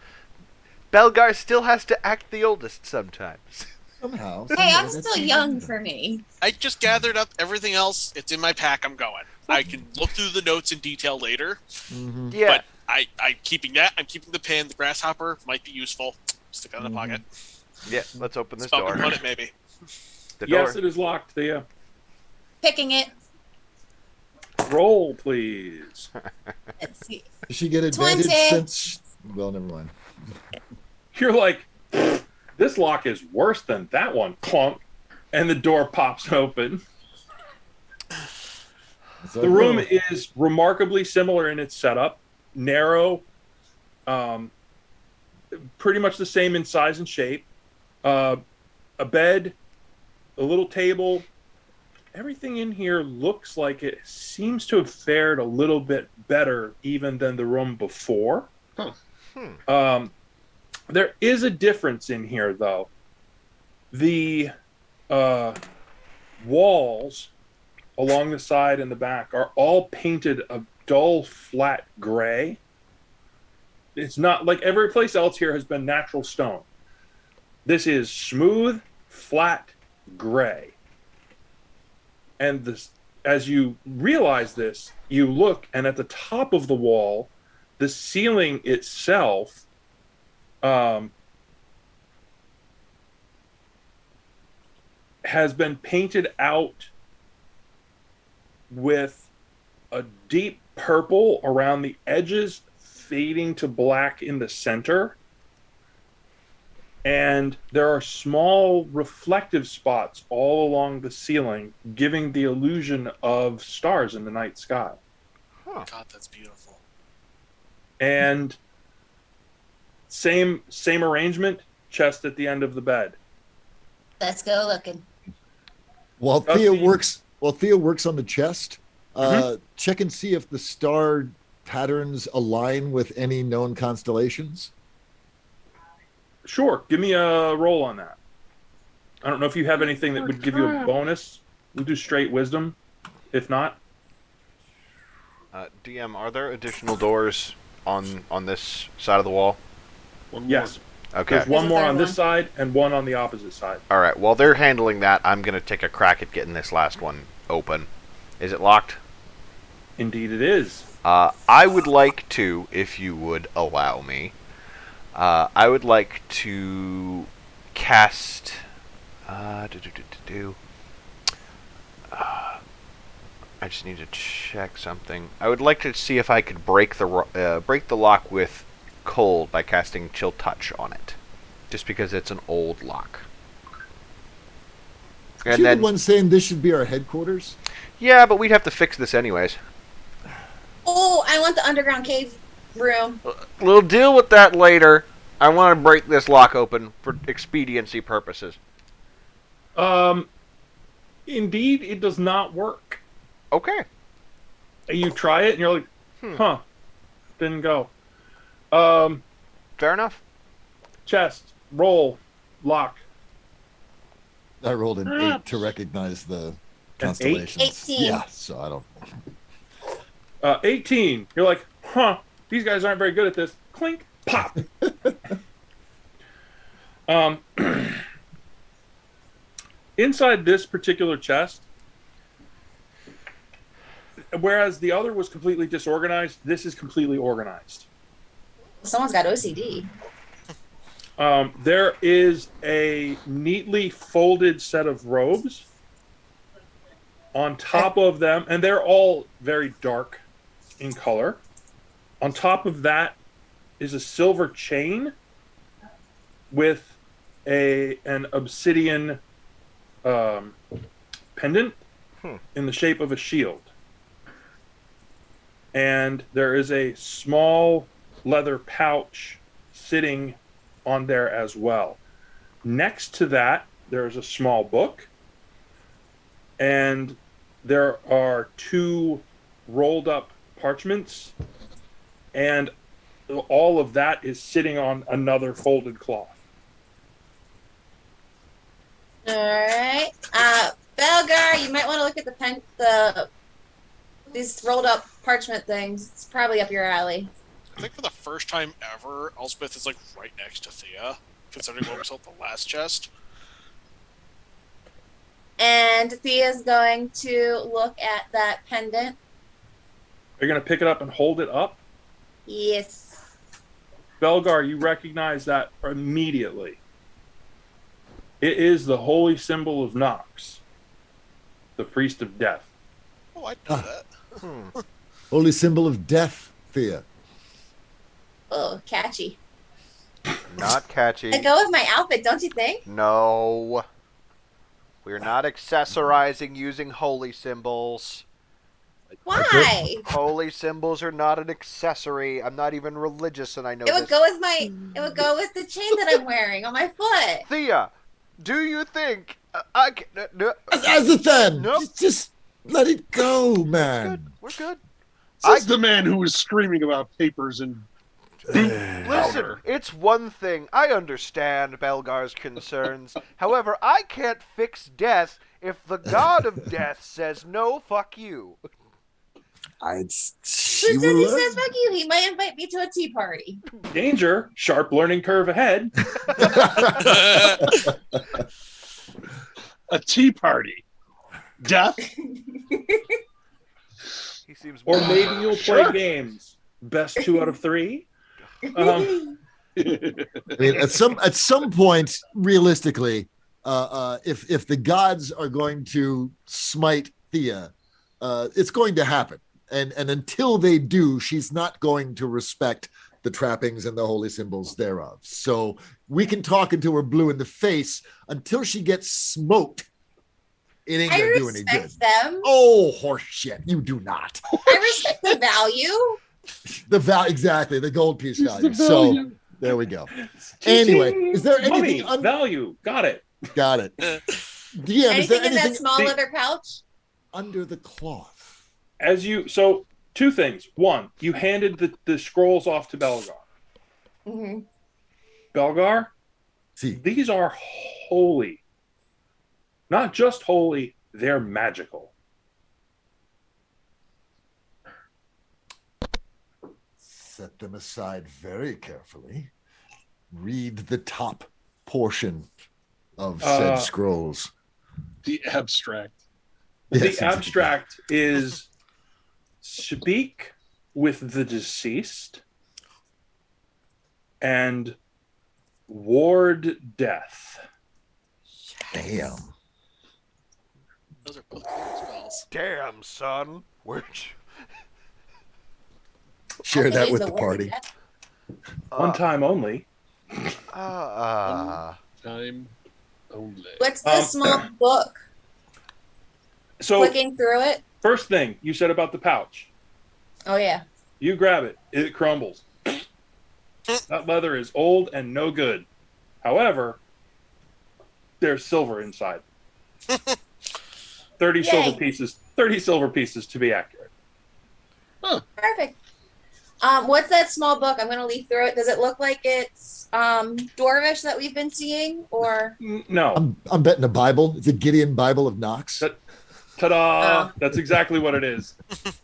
Belgar still has to act the oldest sometimes. Somehow. Hey, I'm still young for me. I just gathered up everything else. It's in my pack. I'm going. I can look through the notes in detail later. Mm-hmm. Yeah. But I'm keeping that. I'm keeping the pin. The grasshopper might be useful. Stick it in the pocket. Yeah, let's open this Spell door. on it, maybe. The door. Yes, it is locked, Thea. Picking it. Roll, please. Let's see. Does she get advantage 20. since? Well, never mind. You're like, this lock is worse than that one. Clunk. And the door pops open. That's The our room room. is remarkably similar in its setup. Narrow, pretty much the same in size and shape. A bed, a little table. Everything in here looks like it seems to have fared a little bit better even than the room before. Huh. There is a difference in here, though. The walls along the side and the back are all painted a dull, flat gray. It's not like every place else here has been natural stone. This is smooth, flat gray. And this, as you realize this, you look, and at the top of the wall, the ceiling itself has been painted out with a deep purple around the edges, fading to black in the center. And there are small reflective spots all along the ceiling, giving the illusion of stars in the night sky. God, that's beautiful. And same arrangement, chest at the end of the bed. Let's go looking. While Does Thea the- works on the chest, check and see if the star patterns align with any known constellations. Sure, give me a roll on that. I don't know if you have anything that would give you a bonus. We'll do straight wisdom. If not, DM, are there additional doors on this side of the wall? One more. Yes. Okay. There's one There's a more third on this one. side and one on the opposite side. All right. While they're handling that, I'm gonna take a crack at getting this last one open. Is it locked? Indeed, it is. I would like to, if you would allow me, I would like to cast. I just need to check something. I would like to see if I could break the lock with cold by casting Chill Touch on it, just because it's an old lock. Are you the one saying this should be our headquarters? Yeah, but we'd have to fix this anyways. Oh, I want the underground cave room. We'll deal with that later. I want to break this lock open for expediency purposes. Indeed, it does not work. Okay. You try it, and you're like, huh, didn't go. Fair enough. Chest, roll, lock. I rolled an 8 to recognize the constellations. 18. Yeah, so I don't. 18. You're like, huh, these guys aren't very good at this. Clink, pop. Inside this particular chest, whereas the other was completely disorganized, this is completely organized. Someone's got OCD. There is a neatly folded set of robes on top of them, and they're all very dark in color. On top of that is a silver chain with an obsidian pendant in the shape of a shield. And there is a small leather pouch sitting on there as well. Next to that, there's a small book, and there are 2 rolled up parchments, and all of that is sitting on another folded cloth. All right. Belgar, you might want to look at these rolled up parchment things. It's probably up your alley. I think for the first time ever, Elspeth is like right next to Thea, considering what was at the last chest. And Thea's going to look at that pendant. Are you going to pick it up and hold it up? Yes. Belgar, you recognize that immediately. It is the holy symbol of Nox, the priest of death. Oh, I know that. Holy symbol of death, Thea. Oh, catchy. Not catchy. I go with my outfit, don't you think? No. We're not accessorizing using holy symbols. Why? Holy symbols are not an accessory. I'm not even religious, and I know It would this. go with it would go with the chain that I'm wearing on my foot. Thea, do you think I can? No, Azathan, Nope. just let it go, man. we're good. This is the man who was screaming about papers and Listen, it's one thing. I understand Belgar's concerns. However, I can't fix death if the god of death says no, fuck you. Who Who says he says fuck you? He might invite me to a tea party. Danger, sharp learning curve ahead. a tea party. Death? He seems. Or maybe you'll play Sure. games. Best 2 out of 3. I mean, at some point, realistically, if the gods are going to smite Thea, it's going to happen. And until they do, she's not going to respect the trappings and the holy symbols thereof. So we can talk until we're blue in the face. Until she gets smoked, it ain't I gonna do any good. respect them. Oh, horse shit! You do not. I respect the value. The value, exactly, the gold piece It's value. the So value. there we go. Anyway, is there Money, anything? value. Got it. Got it. DM, is there Anything in that anything small leather pouch? under the cloth? So 2 things. 1, you handed the scrolls off to Belgar. Mm-hmm. Belgar, See, these are holy. Not just holy, they're magical. Set them aside very carefully. Read the top portion of said scrolls. The abstract. Yes, The abstract is speak with the deceased and ward death. Damn. Those are both good spells. Damn, son. Where'd Share Also that use with the the word party. death. One time only. Time only. What's the small book? So, Clicking through it. first thing you said about the pouch. Oh yeah. You grab it, it crumbles. That leather is old and no good. However, there's silver inside. 30 Yay. silver pieces. 30 silver pieces to be accurate. Perfect. What's that small book? I'm gonna leaf through it. Does it look like it's Dwarvish that we've been seeing, or No. I'm betting a Bible. It's a Gideon Bible of Knox. That- Ta-da! Oh. That's exactly what it is.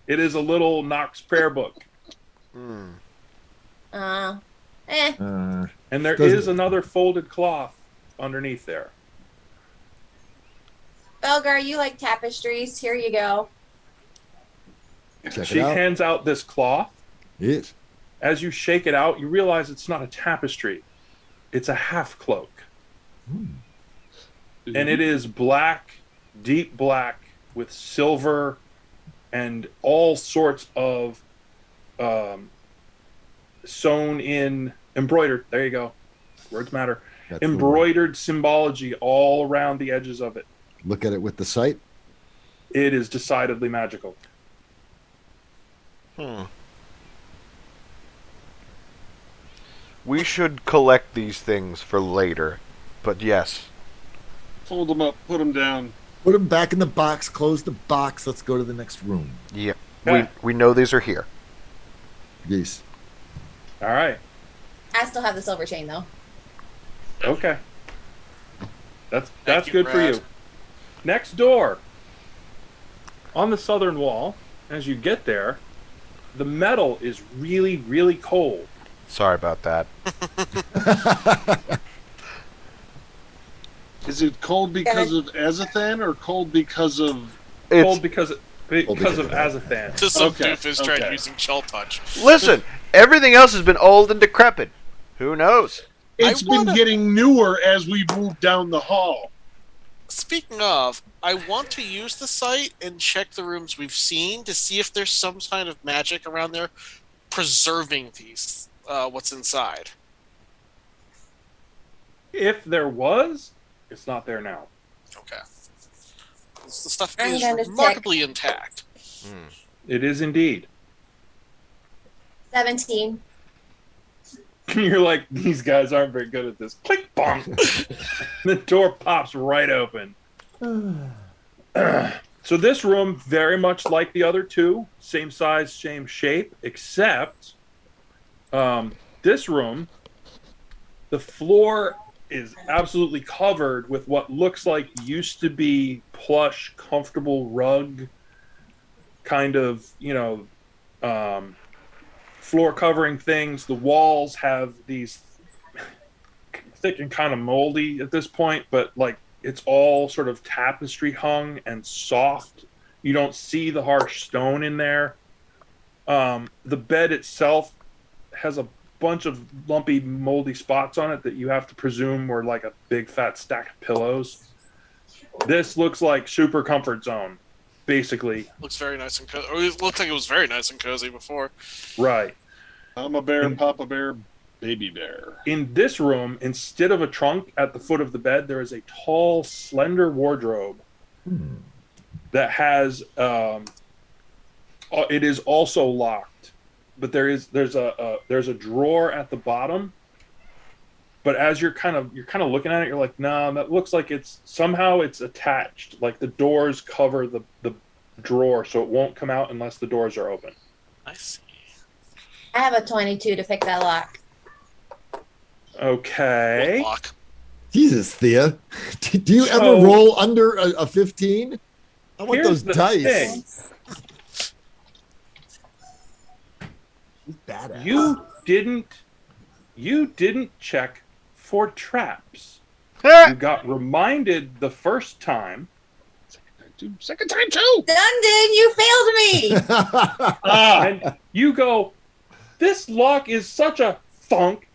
It is a little Knox prayer book. Hmm. eh? And there Doesn't- is another folded cloth underneath there. Belgar, you like tapestries? Here you go. Check She it out. hands out this cloth. Yes. As you shake it out, you realize it's not a tapestry. It's a half cloak. And it is black, deep black, with silver and all sorts of sewn in, embroidered. There you go. Words matter. That's the one. Embroidered symbology all around the edges of it. Look at it with the sight. It is decidedly magical. We should collect these things for later. But yes. Fold them up, put them down. Put them back in the box. Close the box. Let's go to the next room. Yeah. Okay. We know these are here. Yes. All right. I still have the silver chain though. Okay. That's Thank you, good for Brad. you. Next door. On the southern wall, as you get there, the metal is really, really cold. Sorry about that. Is it cold because of Azathan or cold because of... Cold It's because of Azathan. To some Okay, doofus tried okay. using Shell Touch. listen. Everything else has been old and decrepit. Who knows? It's been wanna- getting newer as we move down the hall. Speaking of, I want to use the site and check the rooms we've seen to see if there's some kind of magic around there preserving these, what's inside. If there was, it's not there now. Okay. The stuff I'm is gonna check. remarkably intact. It is indeed. 17. You're like, these guys aren't very good at this. Click, bonk. The door pops right open. So this room, very much like the other two, same size, same shape, except this room, the floor is absolutely covered with what looks like used to be plush, comfortable rug, kind of, floor covering things. The walls have these thick and kind of moldy at this point, but like it's all sort of tapestry hung and soft. You don't see the harsh stone in there. The bed itself has a bunch of lumpy, moldy spots on it that you have to presume were like a big fat stack of pillows. This looks like super comfort zone, basically. Looks very nice and cozy. Or it looked like it was very nice and cozy before. Right. Mama bear, And- Papa bear, baby bear. In this room, instead of a trunk at the foot of the bed, there is a tall, slender wardrobe that has. It is also locked, but there's a drawer at the bottom. But as you're kind of looking at it, you're like, nah, that looks like it's attached. Like the doors cover the drawer, so it won't come out unless the doors are open. I see. I have a 22 to pick that lock. Okay. What lock? Jesus, Thea. Do you So- ever roll under a 15? I want Here's those the dice. thing. He's badass. You didn't check for traps. You got reminded the first time. Second time too. Dundon, you failed me. And you go, this lock is such a thunk,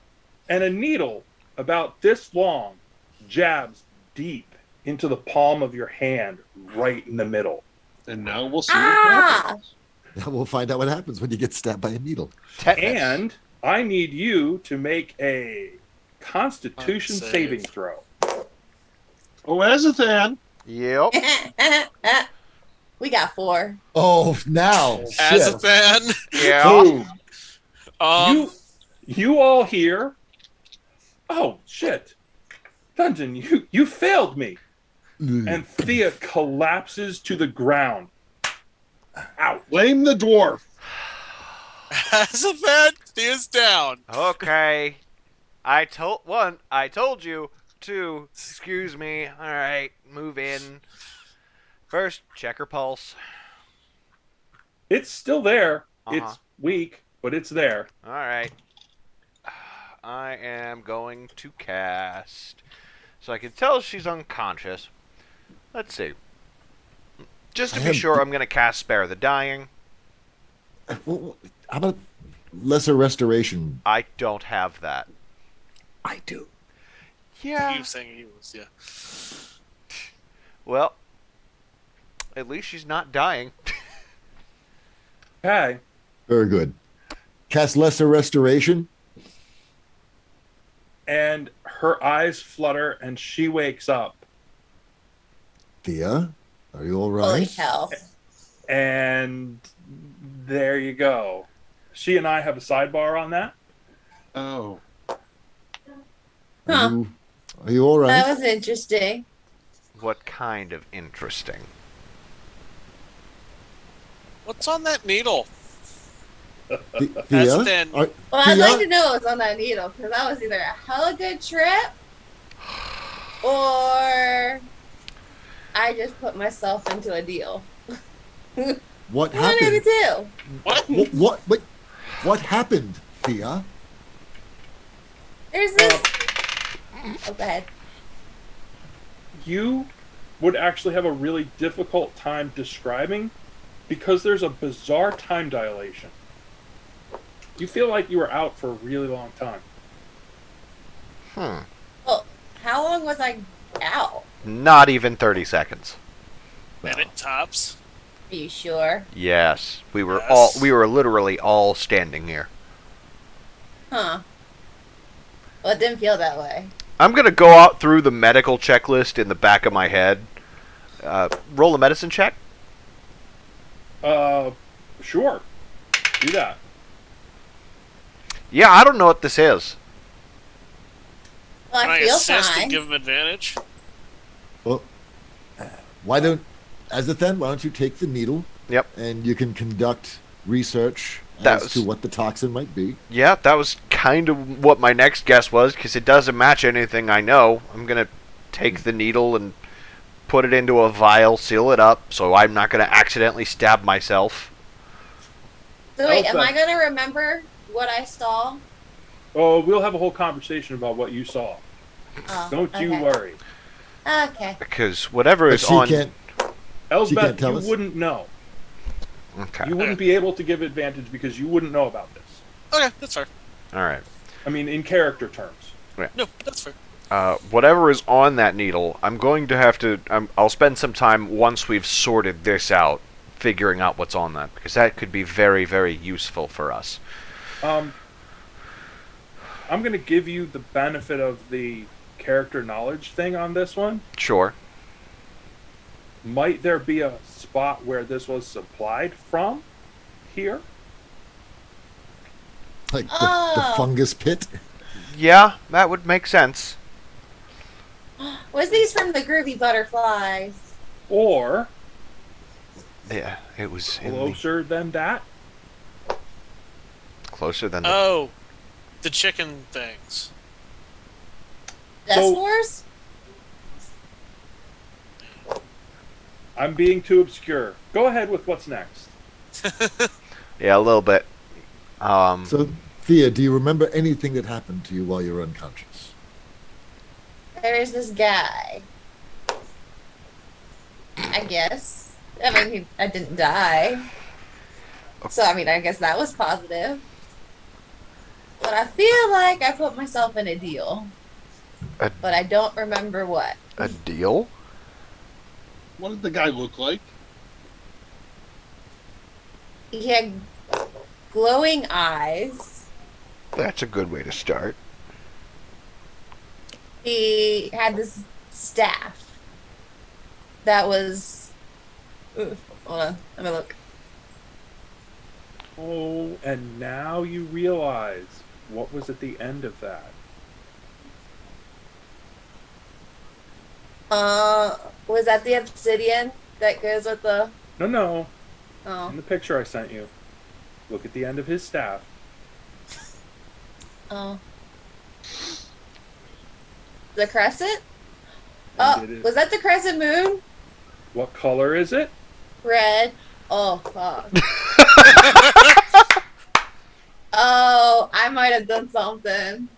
and a needle about this long jabs deep into the palm of your hand, right in the middle. And now we'll see what happens. Now we'll find out what happens when you get stabbed by a needle. Tetanus. And I need you to make a Constitution Save. saving throw. Oh, Azathan. Yep. We got 4. Oh, now. As Shit. a fan, Yeah. Boom. um, You all hear? Oh shit, Dungeon! You failed me. And Thea collapses to the ground. Out. Blame the dwarf. as a fan, Thea's down. Okay. I told you. 2, excuse me. All right, move in. First, check her pulse. It's still there. Uh-huh. It's weak, but it's there. All right. I am going to cast. So I can tell she's unconscious. Let's see. Just to be sure, I'm going to cast Spare the Dying. Well, how about lesser restoration? I don't have that. I do. He Yeah. was saying he was, yeah. Well, at least she's not dying. Okay. Very good. Cast lesser restoration. And her eyes flutter, and she wakes up. Thea, are you all right? Holy hell. And there you go. She and I have a sidebar on that. Oh. Huh. Are you all right? That was interesting. What kind of interesting? What's on that needle? Thea, As then- are- Well, I'd Thea? like to know what's on that needle, because that was either a hella good trip, or I just put myself into a deal. what One of the happened? two. What? What happened, Thea? There's this. Oh, go ahead. You would actually have a really difficult time describing because there's a bizarre time dilation. You feel like you were out for a really long time. Well, how long was I out? Not even 30 seconds. Minute tops. Are you sure? Yes. We were Yes. we were literally all standing here. Huh. Well, it didn't feel that way. I'm going to go out through the medical checklist in the back of my head. Roll a medicine check. Sure. Do that. Yeah, I don't know what this is. Well, Can I I feel assist fine. and give him advantage? Well, why don't, Azathan, why don't you take the needle? Yep. And you can conduct research That as was- to what the toxin might be. Yeah, that was kind of what my next guess was, because it doesn't match anything I know. I'm going to take the needle and put it into a vial, seal it up, so I'm not going to accidentally stab myself. So wait, am Okay. I gonna remember what I saw? Oh, we'll have a whole conversation about what you saw. Oh, Don't you okay. worry. Okay. Because whatever But is she on... can't. Elsbeth, can't tell you us? wouldn't know. Okay. You wouldn't be able to give advantage because you wouldn't know about this. Okay, that's fair. All right. I mean, in character terms. No, that's fair. Whatever is on that needle, I'm going to have to... I'll spend some time once we've sorted this out, figuring out what's on that, because that could be very, very useful for us. I'm going to give you the benefit of the character knowledge thing on this one. Sure. Might there be a spot where this was supplied from here? Like the Oh. fungus pit. Yeah, that would make sense. Was these from the groovy butterflies? Or Yeah, it was in the, closer than that? closer than the... Oh, the chicken things. Dust So- Wars? I'm being too obscure. Go ahead with what's next. Yeah, a little bit. So, Thea, do you remember anything that happened to you while you were unconscious? There is this guy. I guess. I mean, I didn't die. So, I mean, I guess that was positive. But I feel like I put myself in a deal. A- But I don't remember what. A deal? What did the guy look like? He had glowing eyes. That's a good way to start. He had this staff that was. Ugh, hold on, let me look. Oh, and now you realize what was at the end of that. Was that the obsidian that goes with the? No. In Oh, the picture I sent you, look at the end of his staff. oh. The crescent? And Oh, it is- was that the crescent moon? What color is it? Red. Oh, fuck. Oh, I might have done something.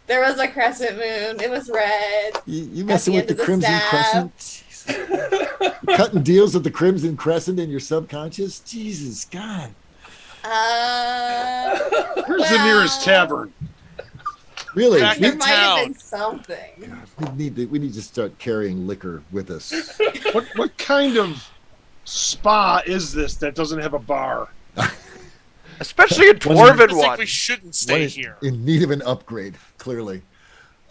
There was a crescent moon. It was red. You At messing the with end the of the Crimson staff. Crescent? Cutting deals with the Crimson Crescent in your subconscious? Jesus, God. Where's the nearest tavern? Really? Back There in might have town. been something. God, we need to start carrying liquor with us. What kind of spa is this that doesn't have a bar? Especially a Was it- dwarven It's like one. we shouldn't One stay is here. in need of an upgrade, clearly.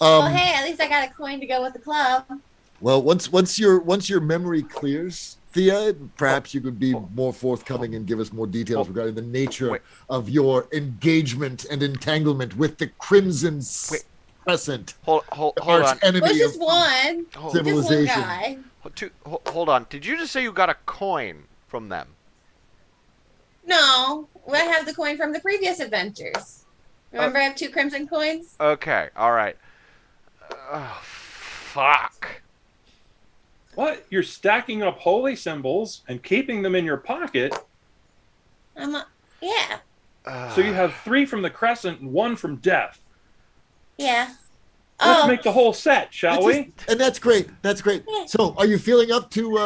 Well, hey, at least I got a coin to go with the club. Well, once your memory clears, Thea, perhaps you could be more forthcoming and give us more details regarding the nature Wait. of your engagement and entanglement with the Crimson Wait. Crescent, Hold arch on. enemy Well, it's just of one. Hold, Just one civilization. guy. hold on. Did you just say you got a coin from them? No, I have the coin from the previous adventures. Remember, I have 2 crimson coins. Okay, alright. Oh, fuck. What? You're stacking up holy symbols and keeping them in your pocket, Yeah, so you have 3 from the crescent and 1 from death. yeah. Let's Oh, make the whole set, shall we? And that's great. That's great. Yeah. So, are you feeling up to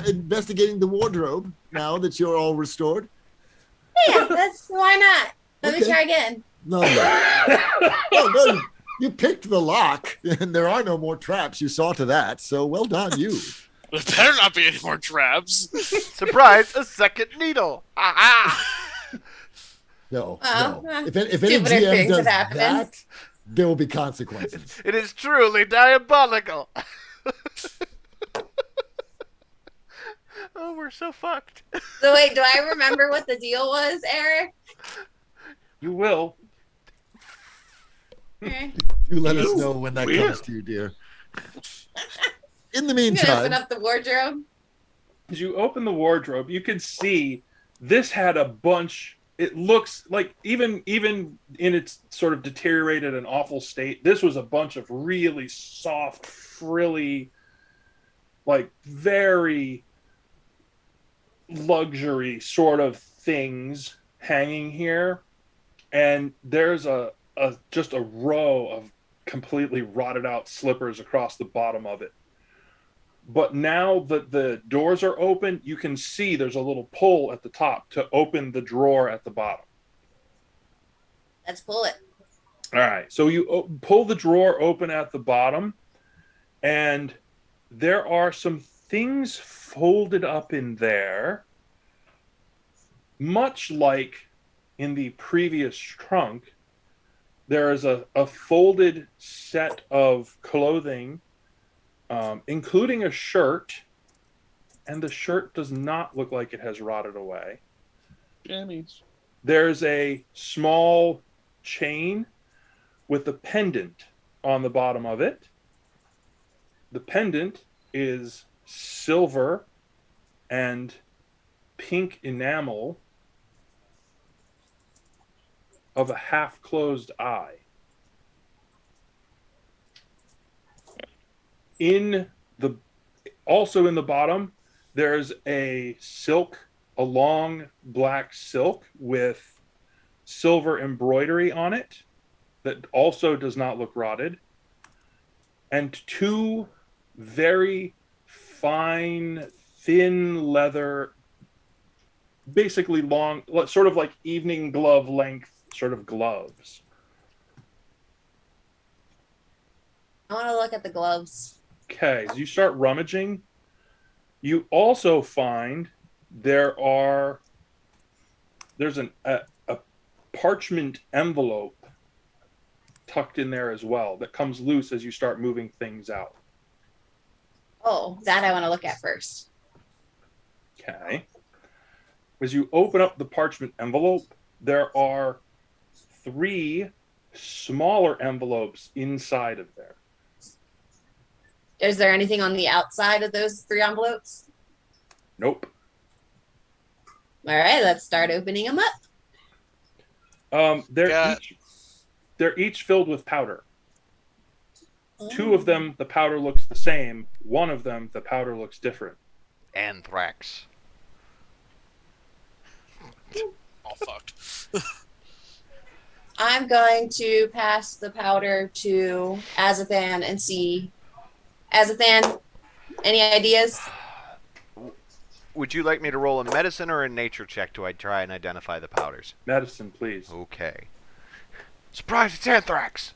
investigating the wardrobe now that you're all restored? yeah. Why not? Let me Okay. try again. No, no. You picked the lock, and there are no more traps. You saw to that. So, well done, you. There better not be any more traps. Surprise, a second needle. Aha! No, Well, no. If any stupider GM things does have happened. that, there will be consequences. It is truly diabolical. Oh, we're so fucked. So wait, do I remember what the deal was, Eric? You will. Okay. You let us You know when that will. comes to you, dear. In the I'm gonna open meantime, up the wardrobe. As you open the wardrobe, you can see this had a bunch. It looks like even in its sort of deteriorated and awful state, this was a bunch of really soft, frilly, like very luxury sort of things hanging here. And there's a just a row of completely rotted out slippers across the bottom of it. But now that the doors are open, you can see there's a little pull at the top to open the drawer at the bottom. Let's pull it. All right. So you pull the drawer open at the bottom, and there are some things folded up in there, much like in the previous trunk. There is a folded set of clothing, including a shirt, and the shirt does not look like it has rotted away. Jammies. There's a small chain with a pendant on the bottom of it. The pendant is silver and pink enamel of a half-closed eye. Also in the bottom, there's a long black silk with silver embroidery on it that also does not look rotted, and 2 very fine, thin leather, basically long, sort of like evening glove length sort of gloves. I want to look at the gloves. Okay, as you start rummaging, you also find there's a parchment envelope tucked in there as well that comes loose as you start moving things out. Oh, that I want to look at first. Okay. As you open up the parchment envelope, there are 3 smaller envelopes inside of there. Is there anything on the outside of those 3 envelopes? Nope. All right, let's start opening them up. They're each filled with powder. 2 of them, the powder looks the same. 1 of them, the powder looks different. Anthrax. All fucked. I'm going to pass the powder to Azathan and see. Azathan, any ideas? Would you like me to roll a medicine or a nature check to try and identify the powders? Medicine, please. Okay. Surprise, it's anthrax!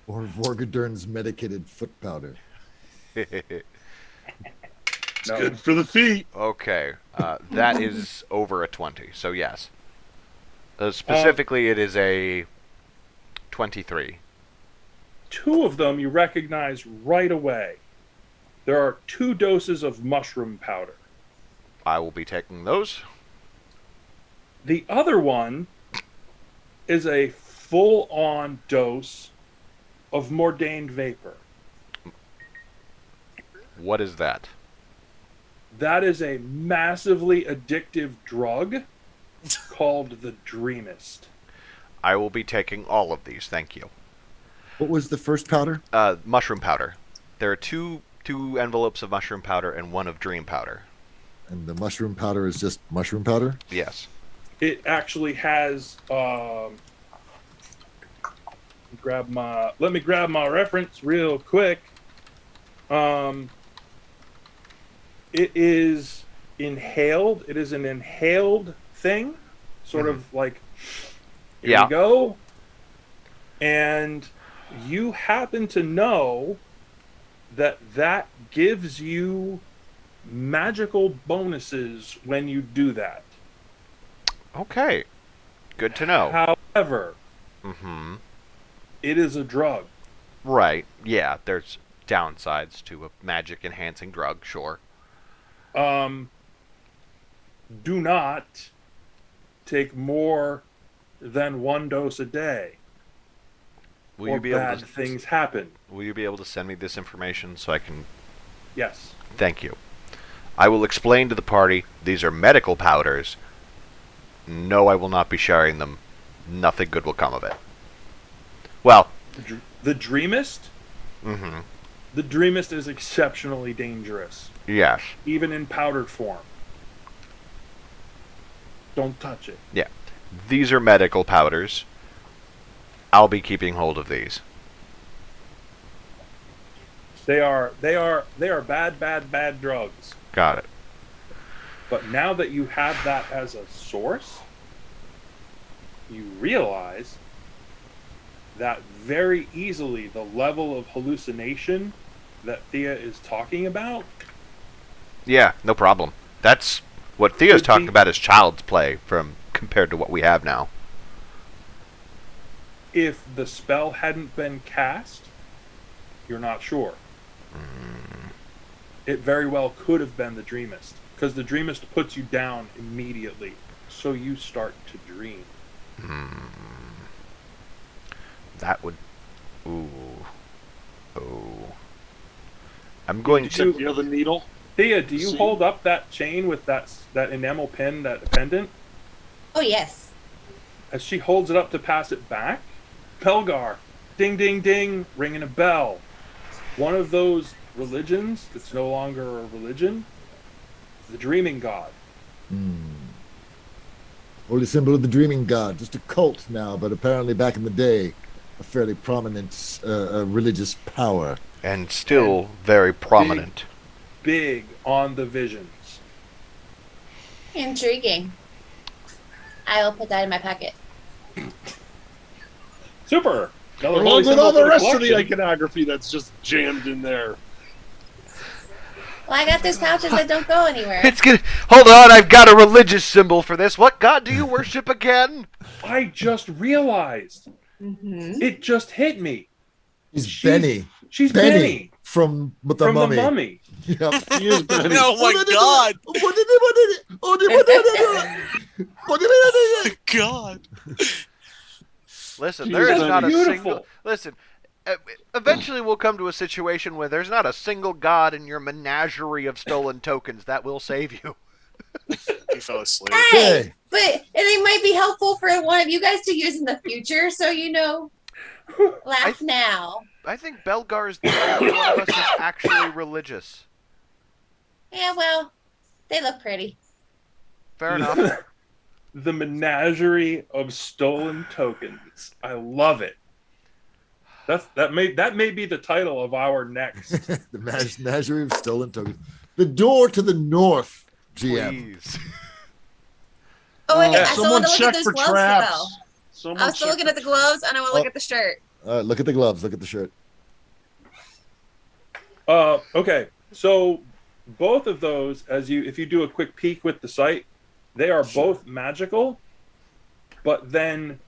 Or Vorgadern's medicated foot powder. It's good for the feet. Okay. That is over a 20, so yes. Specifically, it is a 23. 2 of them you recognize right away. There are 2 doses of mushroom powder. I will be taking those. The other one is a full-on dose of Mordain vapor. What is that? That is a massively addictive drug called the Dreamist. I will be taking all of these, thank you. What was the first powder? Mushroom powder. There are two envelopes of mushroom powder and 1 of dream powder. And the mushroom powder is just mushroom powder? Yes. It actually has let me grab my reference real quick. It is inhaled. It is an inhaled thing, sort of like here you go. And you happen to know that gives you magical bonuses when you do that. Okay. Good to know. However, it is a drug. Right. Yeah, there's downsides to a magic enhancing drug, sure. Do not take more than 1 dose a day. Will or you be able bad to things happen. Will you be able to send me this information so I can? Yes. Thank you. I will explain to the party these are medical powders. No, I will not be sharing them. Nothing good will come of it. Well, The Dreamist? mm-hmm. The Dreamist is exceptionally dangerous, Yes. even in powdered form. Don't touch it. Yeah. These are medical powders. I'll be keeping hold of these. They are bad drugs. Got it. But now that you have that as a source, you realize that very easily the level of hallucination that Thea is talking about. Yeah, no problem. That's what Theo's talking about is child's play compared to what we have now. If the spell hadn't been cast, you're not sure. It very well could have been the Dreamist, because the Dreamist puts you down immediately, so you start to dream. That would... Ooh. Oh. I'm going to... You know the needle? Thea, do you See? hold up that chain with that enamel pin, that pendant? Oh, yes. As she holds it up to pass it back, Pelgar, ding, ding, ding, ringing a bell. One of those religions that's no longer a religion, the dreaming god. Holy symbol of the dreaming god. Just a cult now, but apparently back in the day, a fairly prominent religious power. And still very prominent. Big on the visions. Intriguing. I will put that in my pocket. Super. Another Along with symbol all for the rest of the collection. iconography that's just jammed in there. Well, I got those pouches that don't go anywhere. It's gonna. Hold on, I've got a religious symbol for this. What god do you worship again? I just realized. Mm-hmm. It just hit me. He's Benny. She's Benny Benny from the from Mummy. the Mummy. Yep. He is Benny. Oh my god! God! Listen, Jeez, there is that's not a beautiful. single. Listen, eventually we'll come to a situation where there's not a single god in your menagerie of stolen tokens that will save you. He fell asleep. Hey, but they might be helpful for one of you guys to use in the future. So laugh now. I think Belgar is the only one of us who's actually religious. Yeah, well, they look pretty. Fair enough. The menagerie of stolen tokens. I love it. That may be the title of our next. The menagerie of stolen tokens. The door to the north, GM. Please. Oh, wait, Yeah, I still Someone want to look at check those for gloves, traps. though. Someone I was still check looking at the gloves, and I want to look Oh. at the shirt. Look at the gloves. Look at the shirt. Okay, so both of those, if you do a quick peek with the site, they are both magical, but then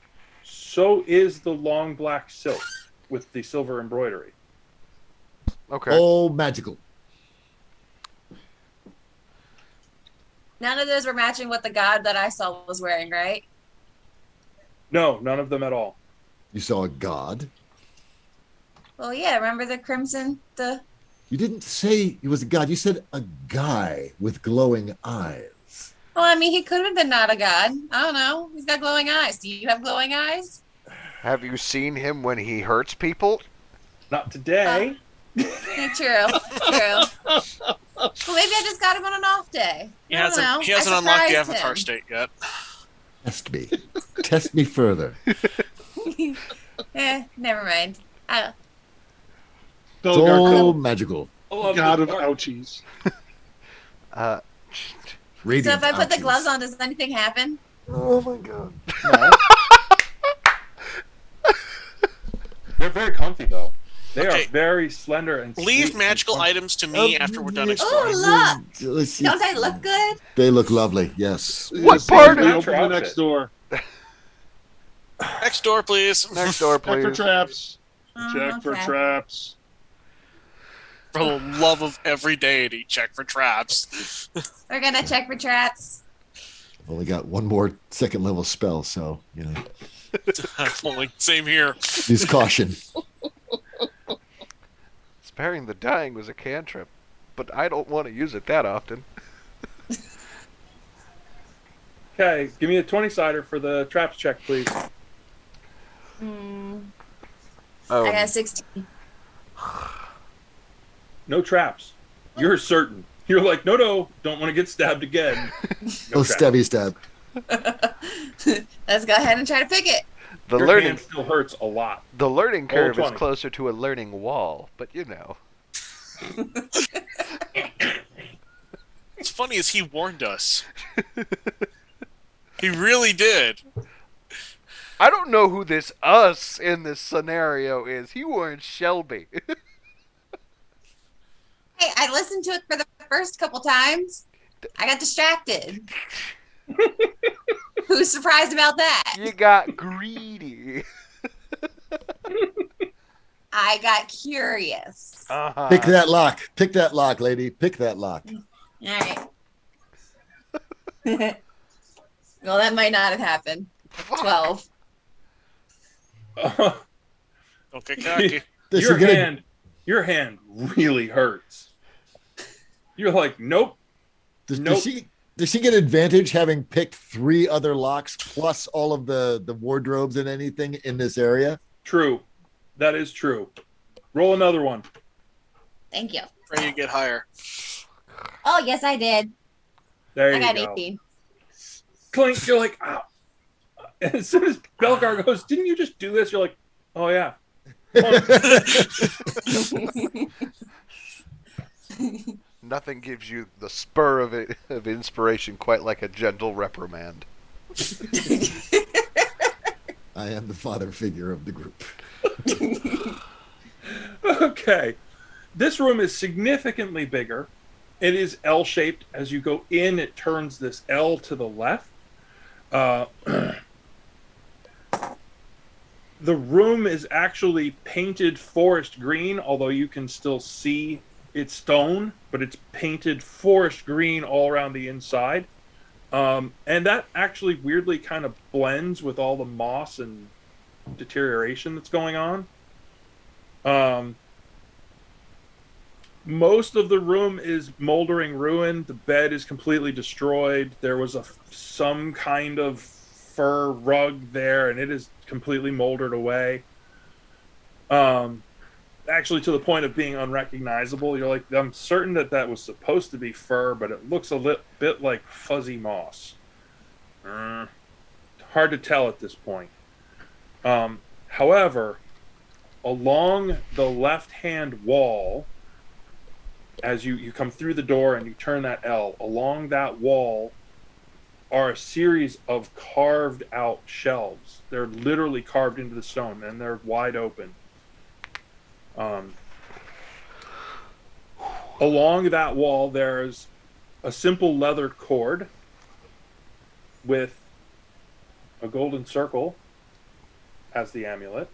so is the long black silk with the silver embroidery. Okay. All magical. None of those were matching what the god that I saw was wearing, right? No, none of them at all. You saw a god. Well, yeah. Remember the crimson? You didn't say he was a god. You said a guy with glowing eyes. Well, I mean, he could have been not a god. I don't know. He's got glowing eyes. Do you have glowing eyes? Have you seen him when he hurts people? Not today. Yeah, true. Well, maybe I just got him on an off day. He I don't know. hasn't I unlocked the surprised avatar him. state yet. Test me. Test me further. Never mind. It's Belgar, all magical. god of ouchies. Uh, So Radiant if I put the ouchies. gloves on, does anything happen? oh my god. No. They're very comfy though. They Okay. are very slender and Leave sweet magical and comfy. items to me after we're done yeah. exploring. Oh, look! Let's see. Don't they look good? They look lovely. Yes. What part We of- open the next door. Next door, please. Next door, Check for please. traps. Oh, Check for okay. traps. For the love of every deity, check for traps. We're gonna check for traps. I've only got one more second level spell, so Same here. use caution. Sparing the dying was a cantrip, but I don't want to use it that often. Okay, give me a 20-sider for the traps check, please. Hmm. Oh, I got a 16. No traps. You're certain. You're like, no, don't want to get stabbed again. Oh, traps. stabby stab. Let's go ahead and try to pick it. the Your learning hand still hurts a lot. the learning curve is 20. closer to a learning wall, but you know. What's funny is he warned us. He really did. I don't know who this us in this scenario is. He warned Shelby. Hey, I listened to it for the first couple times. I got distracted. Who's surprised about that? You got greedy. I got curious. Uh-huh. Pick that lock. Pick that lock, lady. Pick that lock. All right. Well, that might not have happened. 12. Don't get cocky. Does your she get a- hand, your hand really hurts. You're like, nope. Does, Nope. does she get advantage having picked 3 other locks plus all of the wardrobes and anything in this area? True. That is true. Roll another one. Thank you. Pray you get higher. Oh, yes, I did. There I you got go. 18. clink. You're like, ah. And as soon as Belgar goes, didn't you just do this? You're like, oh yeah. Nothing gives you the spur of inspiration quite like a gentle reprimand. I am the father figure of the group. Okay. This room is significantly bigger. It is L-shaped. As you go in, it turns this L to the left. The room is actually painted forest green, although you can still see it's stone, but it's painted forest green all around the inside. And that actually weirdly kind of blends with all the moss and deterioration that's going on. Most of the room is moldering ruin. The bed is completely destroyed. There was some kind of fur rug there, and it is completely moldered away. Actually, to the point of being unrecognizable. You're like, I'm certain that was supposed to be fur, but it looks a bit like fuzzy moss. Hard to tell at this point. However, along the left-hand wall, as you come through the door and you turn that L, along that wall are a series of carved out shelves. They're literally carved into the stone, and they're wide open. Along that wall, there's a simple leather cord with a golden circle as the amulet.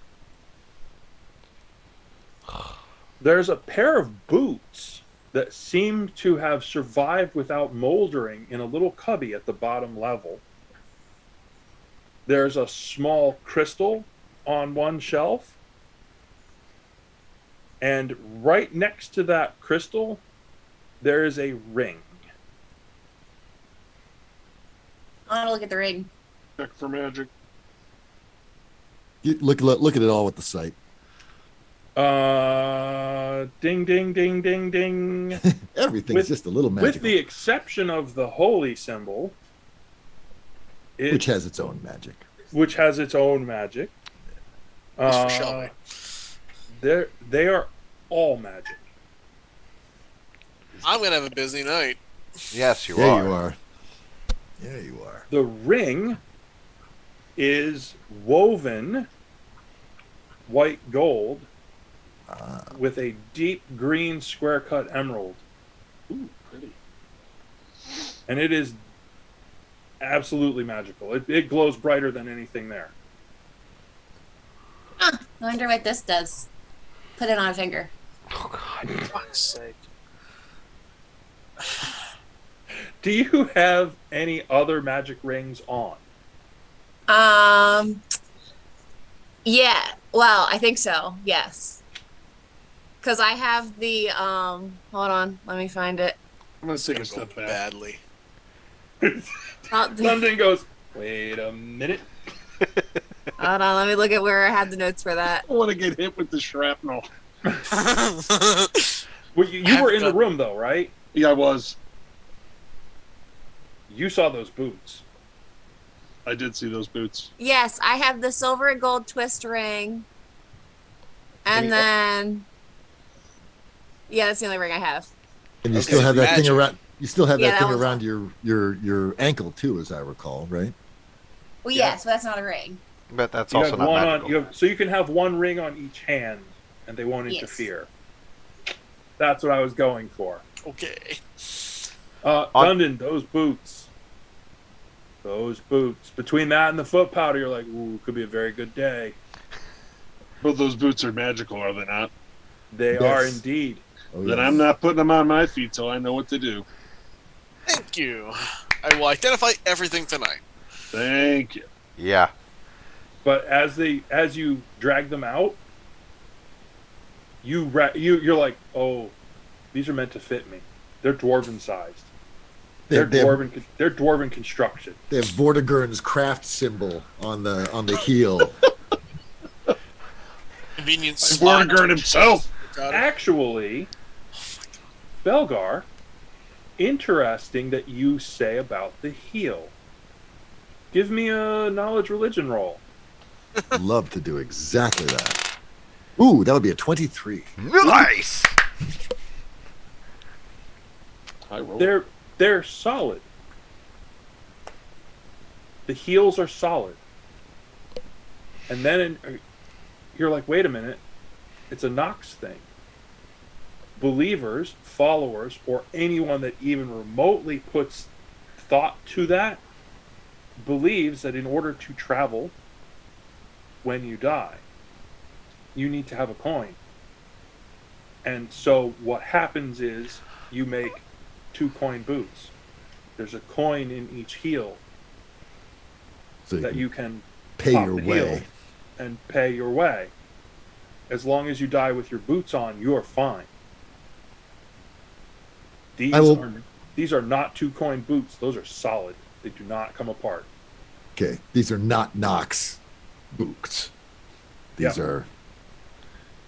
There's a pair of boots that seem to have survived without moldering in a little cubby at the bottom level. There's a small crystal on one shelf. And right next to that crystal, there is a ring. I want to look at the ring. Check for magic. You look at it all with the sight. Ding, ding, ding, ding, ding. Everything's just a little magical. With the exception of the holy symbol, which has its own magic. Which has its own magic. For Shelby. They are all magic. I'm gonna have a busy night. Yes, you Yeah, are. you are. Yeah, you are. The ring is woven white gold with a deep green square cut emerald. Ooh, pretty. And it is absolutely magical. It glows brighter than anything there. I wonder what this does. Put it on a finger. Oh God, for fuck's sake. Do you have any other magic rings on? Yeah. Well, I think so. Yes. Because I have the hold on, let me find it. I'm going to take a It's gonna step go back. badly. London goes, wait a minute. Hold on, let me look at where I had the notes for that. I want to get hit with the shrapnel. Well, you were in the room, though, right? Yeah, I was. You saw those boots. I did see those boots. Yes, I have the silver and gold twist ring. And Any- then yeah, that's the only ring I have. And you Okay, still have that magic. thing around. You still have Yeah, that that thing one's around your ankle too, as I recall, right? Well, Yeah. yes, but that's not a ring. But that's You also have not one magical. so you can have one ring on each hand, and they won't Yes. interfere. That's what I was going for. Okay. London, those boots. Those boots. Between that and the foot powder, you're like, ooh, could be a very good day. But those boots are magical, are they not? They Yes. are indeed. Oh, Then yes. I'm not putting them on my feet till I know what to do. Thank you. I will identify everything tonight. Thank you. Yeah. But as you drag them out, you're like, oh, these are meant to fit me. They're dwarven sized. They, They're they have, dwarven construction. they have Vortigern's craft symbol on the heel. Convenient slot. Vortigern himself. Got it. Actually, Belgar, interesting that you say about the heel. Give me a knowledge religion roll. Love to do exactly that. Ooh, that would be a 23. Nice. I roll. They're solid. The heels are solid. And then you're like, wait a minute, it's a Nox thing. Believers, followers, or anyone that even remotely puts thought to that believes that in order to travel when you die, you need to have a coin. And so what happens is you make 2 coin boots. There's a coin in each heel So that you can pay pop your the way. heel and pay your way. As long as you die with your boots on, you're fine. These are not 2 coin boots. Those are solid. They do not come apart. Okay, these are not Nox boots. These are.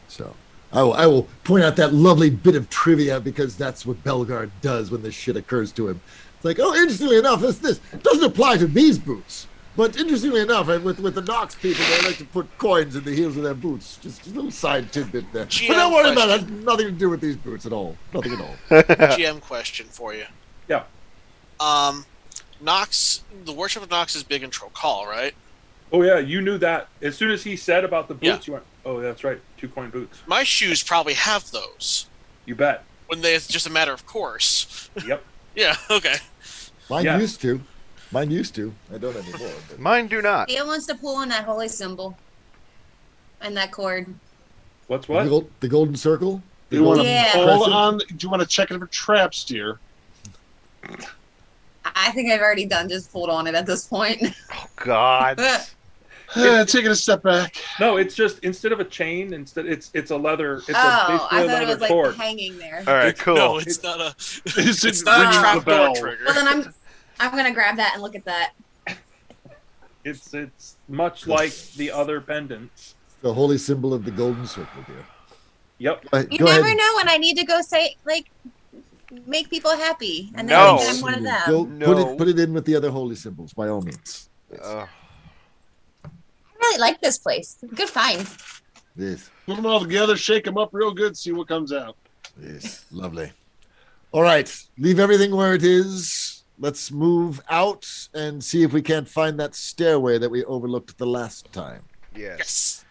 So I will point out that lovely bit of trivia because that's what Belgard does when this shit occurs to him. It's like, oh, interestingly enough, this doesn't apply to these boots. But interestingly enough, with the Nox people, they like to put coins in the heels of their boots. Just a little side tidbit there. GM But don't worry about it. question. It has nothing to do with these boots at all. Nothing at all. GM question for you. Yeah. Nox, the worship of Nox is big in Trokal, right? Oh yeah, you knew that. As soon as he said about the boots, Yeah. you went, oh, that's right, 2 coin boots. My shoes probably have those. You bet. It's just a matter of course. Yep. Yeah, okay. Mine Yeah. used to. I don't anymore. But. Mine do not. Thea wants to pull on that holy symbol and that cord. What's what? The golden circle? You want to Yeah. pull crescent? on? Do you want to check it for traps, dear? I think I've already done just pulled on it at this point. Oh God. Taking a step back. No, it's just instead of a chain, it's a leather. It's oh, basically I a thought it leather was like cord. hanging there. All right, cool. No, it's not a. It's It's not a ringing the trapdoor bell. trigger. Well, then I'm gonna grab that and look at that. It's much like the other pendants. The holy symbol of the golden circle, dear. Yep. You Go never ahead. know when I need to go say make people happy, and No. then I'm one of them. Go, No. put it in with the other holy symbols, by all means. I really like this place. Good find. Yes, Put them all together, shake them up real good, see what comes out. yes, lovely. All right, leave everything where it is. Let's move out and see if we can't find that stairway that we overlooked the last time. Yes, Yes.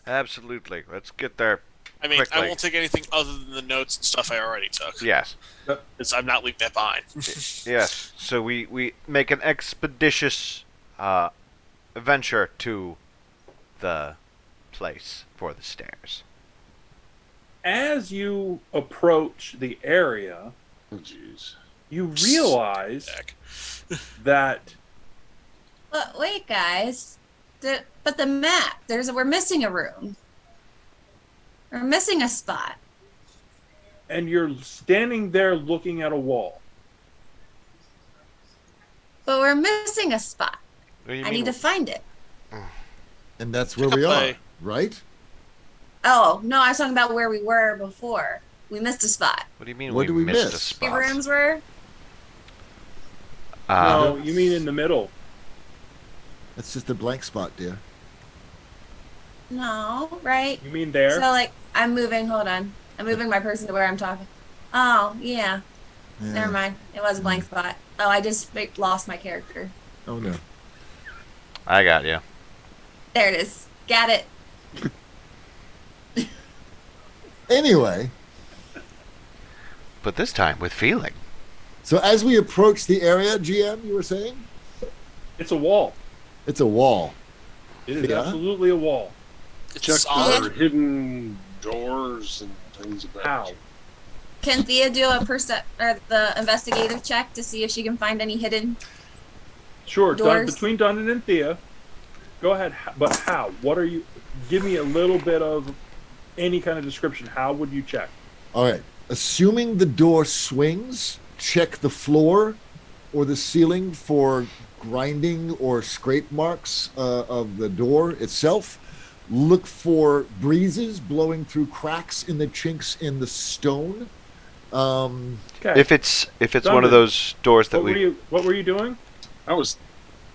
absolutely. Let's get there. I mean, Quickly. I won't take anything other than the notes and stuff I already took. Yes, Because I'm not leaving that behind. yes. So we make an expeditious venture to the place for the stairs. As you approach the area, Oh, jeez. you realize Heck. that But wait, guys. But the map. We're missing a room. We're missing a spot. and you're standing there looking at a wall. But we're missing a spot. What do you I mean? need to find it. And that's where Pick we up are, a- right? Oh, no, I was talking about where we were before. We missed a spot. What do you mean What we do we missed a miss? The spot? rooms were? No, you mean in the middle. That's just a blank spot, dear. No, right? You mean there? So, like, I'm moving. Hold on. I'm moving my person to where I'm talking. Oh, yeah. Yeah. Never mind. It was a blank spot. Oh, I just lost my character. Oh no. I got you. There it is. Got it. Anyway, But this time with feeling. so as we approach the area, GM, you were saying It's a wall. it's a wall. It is Yeah. absolutely a wall. It's Check solid. for hidden doors and things of that. How? Can Thea do a or the investigative check to see if she can find any hidden? Sure, Doors. between Dundon and Thea. Go ahead, but how? What are you? Give me a little bit of any kind of description. How would you check? All right. Assuming the door swings, check the floor or the ceiling for grinding or scrape marks of the door itself. Look for breezes blowing through cracks in the chinks in the stone. Okay. If it's one of Dundon. those doors that what were you doing? I was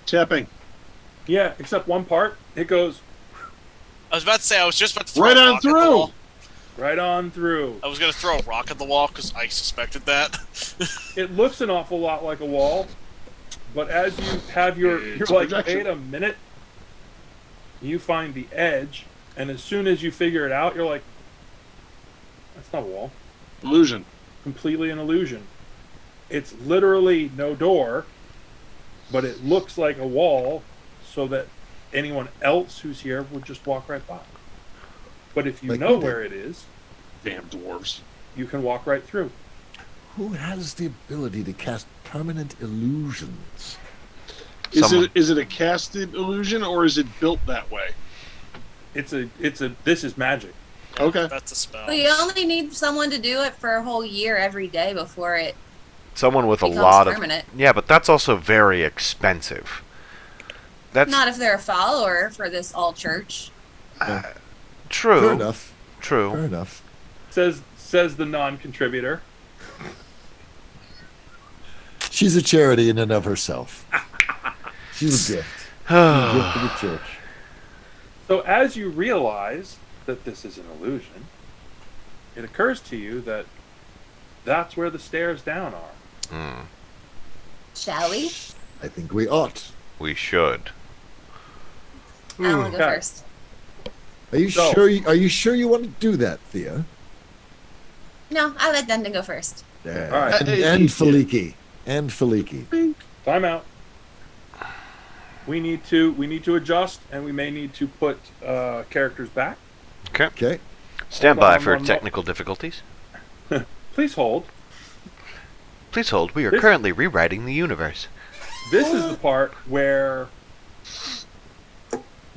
tapping. Yeah, except one part. It goes I was about to say, I was just about to throw Right a on rock at the through. wall. right on through. I was going to throw a rock at the wall because I suspected that. It looks an awful lot like a wall, but as you have you're It's like, projection. wait a minute. You find the edge, and as soon as you figure it out, you're like, that's not a wall. Illusion. Completely an illusion. It's literally no door, but it looks like a wall so that anyone else who's here would just walk right by. But if you Like know we did. where it is, Damn dwarves. you can walk right through. Who has the ability to cast permanent illusions? Someone. Is it a casted illusion or is it built that way? This is magic. Okay. That's a spell. Well, you only need someone to do it for a whole year every day before it Someone with a becomes lot of. permanent. Yeah, but that's also very expensive. That's Not if they're a follower for this all church. true. Fair enough. True. Fair enough. Says the non-contributor. She's a charity in and of herself. She's a gift. A gift to the church. So as you realize that this is an illusion, it occurs to you that that's where the stairs down are. Hmm. Shall we? I think we ought. We should. I want to go Okay. first. Are you So- sure? Are you sure you want to do that, Thea? No, I let Dundon go first. All right. And Faliki. And Faliki. Time out. We need to adjust, and we may need to put characters back. Okay. Stand Hold by on for one mo- technical difficulties. Please hold. Please hold. We are This- currently rewriting the universe. This is the part where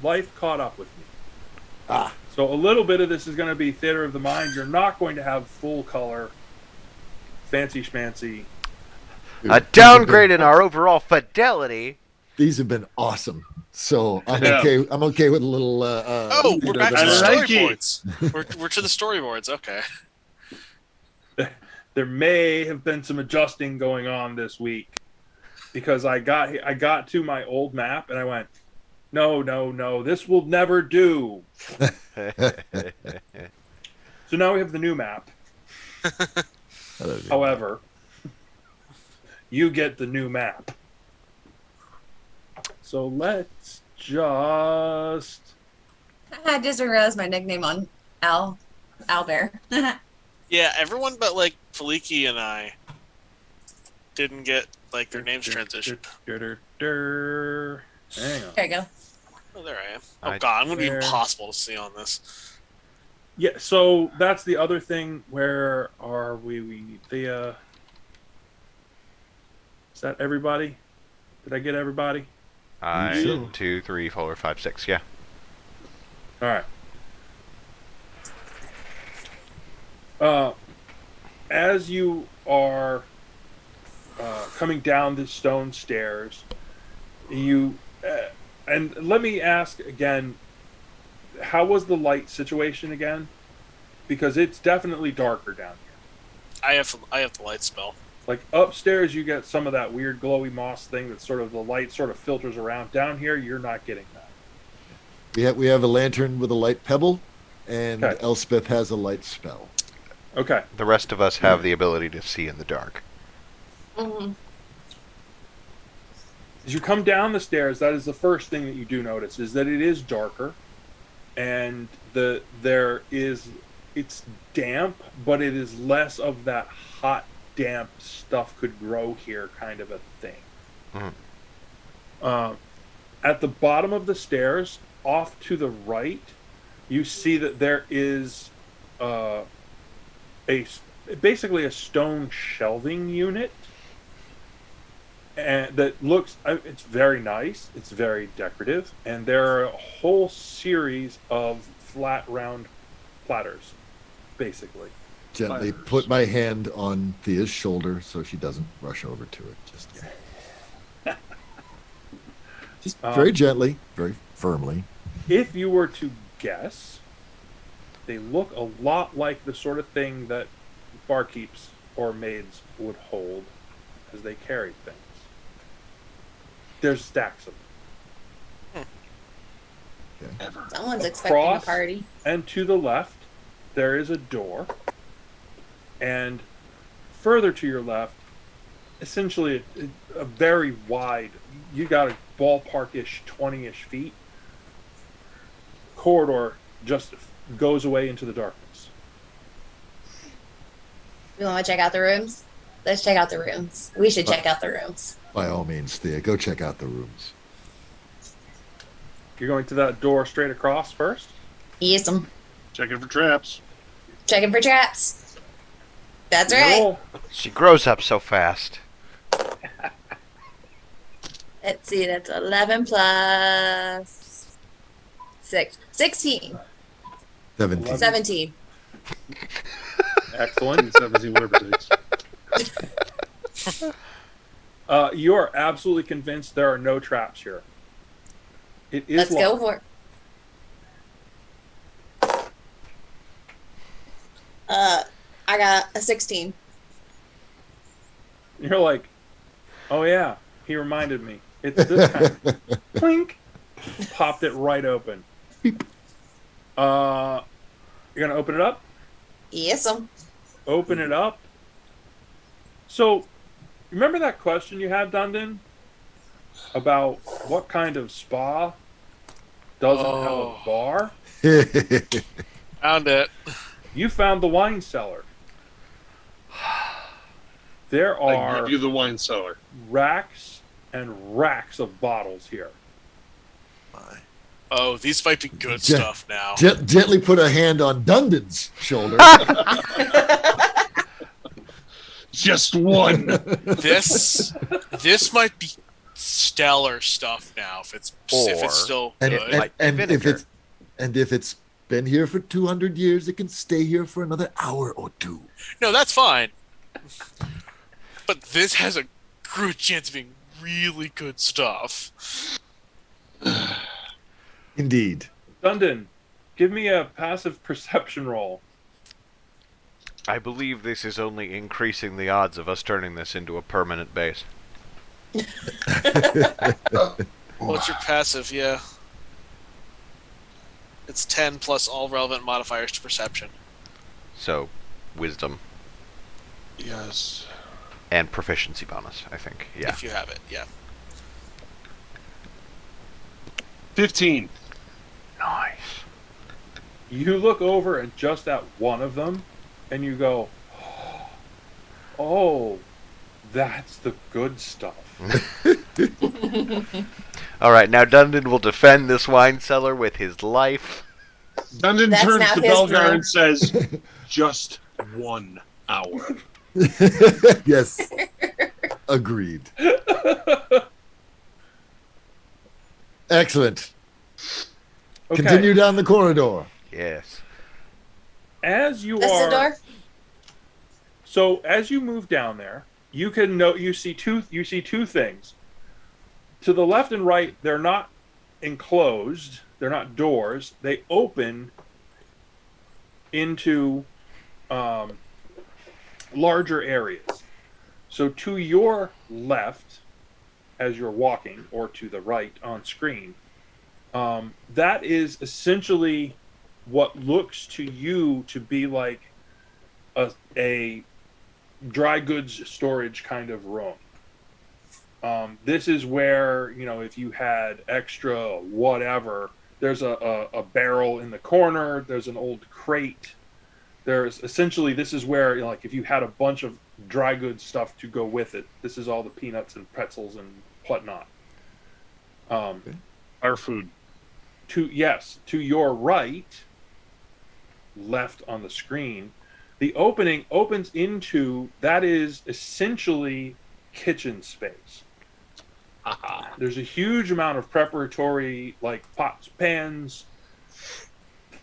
life caught up with me. Ah. So a little bit of this is going to be theater of the mind. You're not going to have full color, fancy schmancy. A downgrade in our overall fidelity. These have been awesome. So I'm Yeah. okay. I'm okay with a little. Oh, we're theater back of to the the mind. like it. storyboards. We're to the storyboards. Okay. There may have been some adjusting going on this week because I got to my old map and I went, no, this will never do. So now we have the new map. However, you get the new map. So let's just I just realized my nickname on Owlbear. Yeah, everyone but like Faliki and I didn't get like their names transitioned. Hang on. There you go. Oh, there I am. Oh I- god, I'm gonna be There. impossible to see on this. Yeah, so that's the other thing. Where are we? We need the. Is that everybody? Did I get everybody? Sure. 2, 3, 4, 5, 6. Yeah. All right. As you are coming down the stone stairs, you and let me ask again, how was the light situation again? Because it's definitely darker down here. I have the light spell. Like upstairs, you get some of that weird glowy moss thing that sort of the light sort of filters around. Down here, you're not getting that. We have a lantern with a light pebble, and Okay. Elspeth has a light spell. Okay. The rest of us have the ability to see in the dark. Mm-hmm. As you come down the stairs, that is the first thing that you do notice is that it is darker, and it's damp, but it is less of that hot, damp stuff could grow here kind of a thing. At the bottom of the stairs, off to the right, you see that there is basically a stone shelving unit. And that looks, it's very nice, it's very decorative, and there are a whole series of flat, round platters, basically. Gently Fires. put my hand on Thea's shoulder so she doesn't rush over to it. Just very gently, very firmly. If you were to guess, they look a lot like the sort of thing that barkeeps or maids would hold as they carry things. There's stacks of them. Ever. Someone's expecting a Across party. and to the left, there is a door. And further to your left, essentially a very wide, you got a ballpark-ish, 20-ish feet, corridor just goes away into the darkness. We want to check out the rooms? Let's check out the rooms. We should check out the rooms. By all means, Thea, go check out the rooms. You're going to that door straight across first? Yes, I'm Checking for traps. checking for traps. That's right. Roll. She grows up so fast. Let's see, that's 11 plus 6. 16. 17. 17. Excellent. 17, whatever it takes. You are absolutely convinced there are no traps here. It is Let's go locked. for it. I got a 16. You're like, oh yeah, he reminded me. It's this kind. Clink. Popped it right open. You're gonna open it up? Yes, Open it up. So, remember that question you had, Dundon? About what kind of spa doesn't have a bar? Found it. You found the wine cellar. There I are give you the wine cellar. racks and racks of bottles here. Oh, these might be good Ja- stuff now. Gently put a hand on Dundon's shoulder. Just one. This might be stellar stuff now if it's Or still and, good. and, Like and if vinegar. it's been here for 200 years, it can stay here for another hour or two. No, that's fine. But this has a good chance of being really good stuff. Indeed. Dundon, give me a passive perception roll. I believe this is only increasing the odds of us turning this into a permanent base. What's your passive? Yeah. It's 10 plus all relevant modifiers to perception. So, wisdom Yes. and proficiency bonus, I think. Yeah. If you have it, yeah. 15. Nice. You look over at just that one of them, and you go, "Oh, that's the good stuff." All right, now Dundon will defend this wine cellar with his life. Dundon That's turns now to his Belgar room. and says, just 1 hour. Yes. Agreed. Excellent. Okay. Continue down the corridor. Yes. As you That's are, the door. so as you move down there, you can note you see two things. To the left and right, they're not enclosed. They're not doors. They open into larger areas. So to your left, as you're walking, or to the right on screen, that is essentially what looks to you to be like a dry goods storage kind of room. This is where, if you had extra whatever, there's a barrel in the corner, there's an old crate. There's essentially, this is where, like, if you had a bunch of dry goods stuff to go with it, this is all the peanuts and pretzels and whatnot. Our food. To your right, left on the screen, the opening opens into, that is essentially kitchen space. There's a huge amount of preparatory, like pots, pans,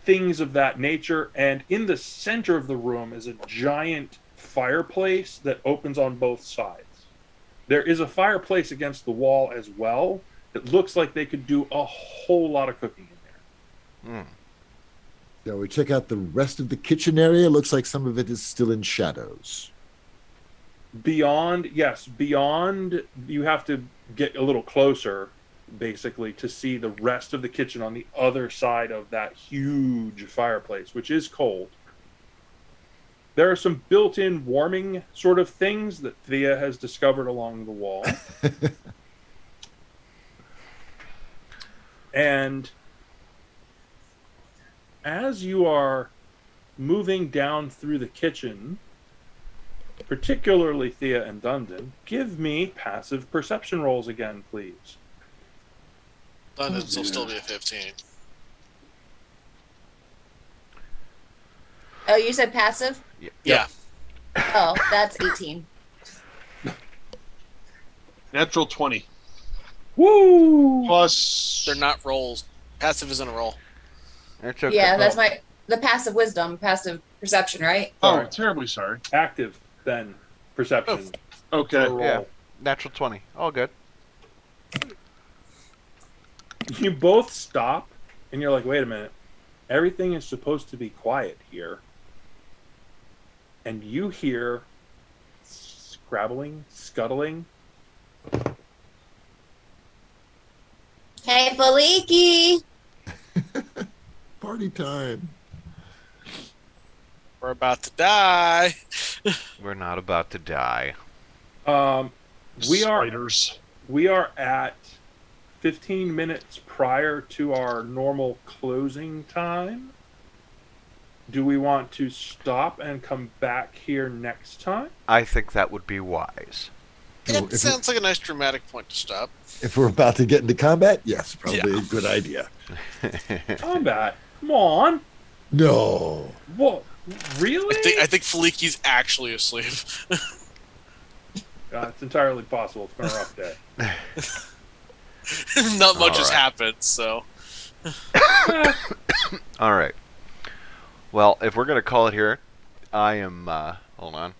things of that nature, and in the center of the room is a giant fireplace that opens on both sides. There is a fireplace against the wall as well. It looks like they could do a whole lot of cooking in there. Shall we check out the rest of the kitchen area? Looks like some of it is still in shadows. Beyond, you have to get a little closer. basically, to see the rest of the kitchen on the other side of that huge fireplace, which is cold. There are some built-in warming sort of things that Thea has discovered along the wall. And as you are moving down through the kitchen, particularly Thea and Dundon, give me passive perception rolls again, please. London's will still be a 15. Oh, you said passive? Yeah. Oh, that's 18. Natural 20. Woo! Plus. They're not rolls. Passive isn't a roll. That's okay. Yeah, that's the passive wisdom, passive perception, right? Oh, Sorry. terribly sorry. Active, then perception. Okay. For a Yeah. roll. Natural 20. All good. You both stop, and you're like, wait a minute. Everything is supposed to be quiet here. And you hear scrabbling, scuttling. Hey, Faliki! Party time. We're about to die. We're not about to die. We are Spiders. at 15 minutes prior to our normal closing time. Do we want to stop and come back here next time? I think that would be wise. It sounds like a nice dramatic point to stop. If we're about to get into combat, yes, probably a good idea. Combat? Come on. No. What? Really? I think Faliki's actually asleep. It's entirely possible. It's been a rough day. Not much has Alright. happened, so. All right. Well, if we're going to call it here, I am, hold on.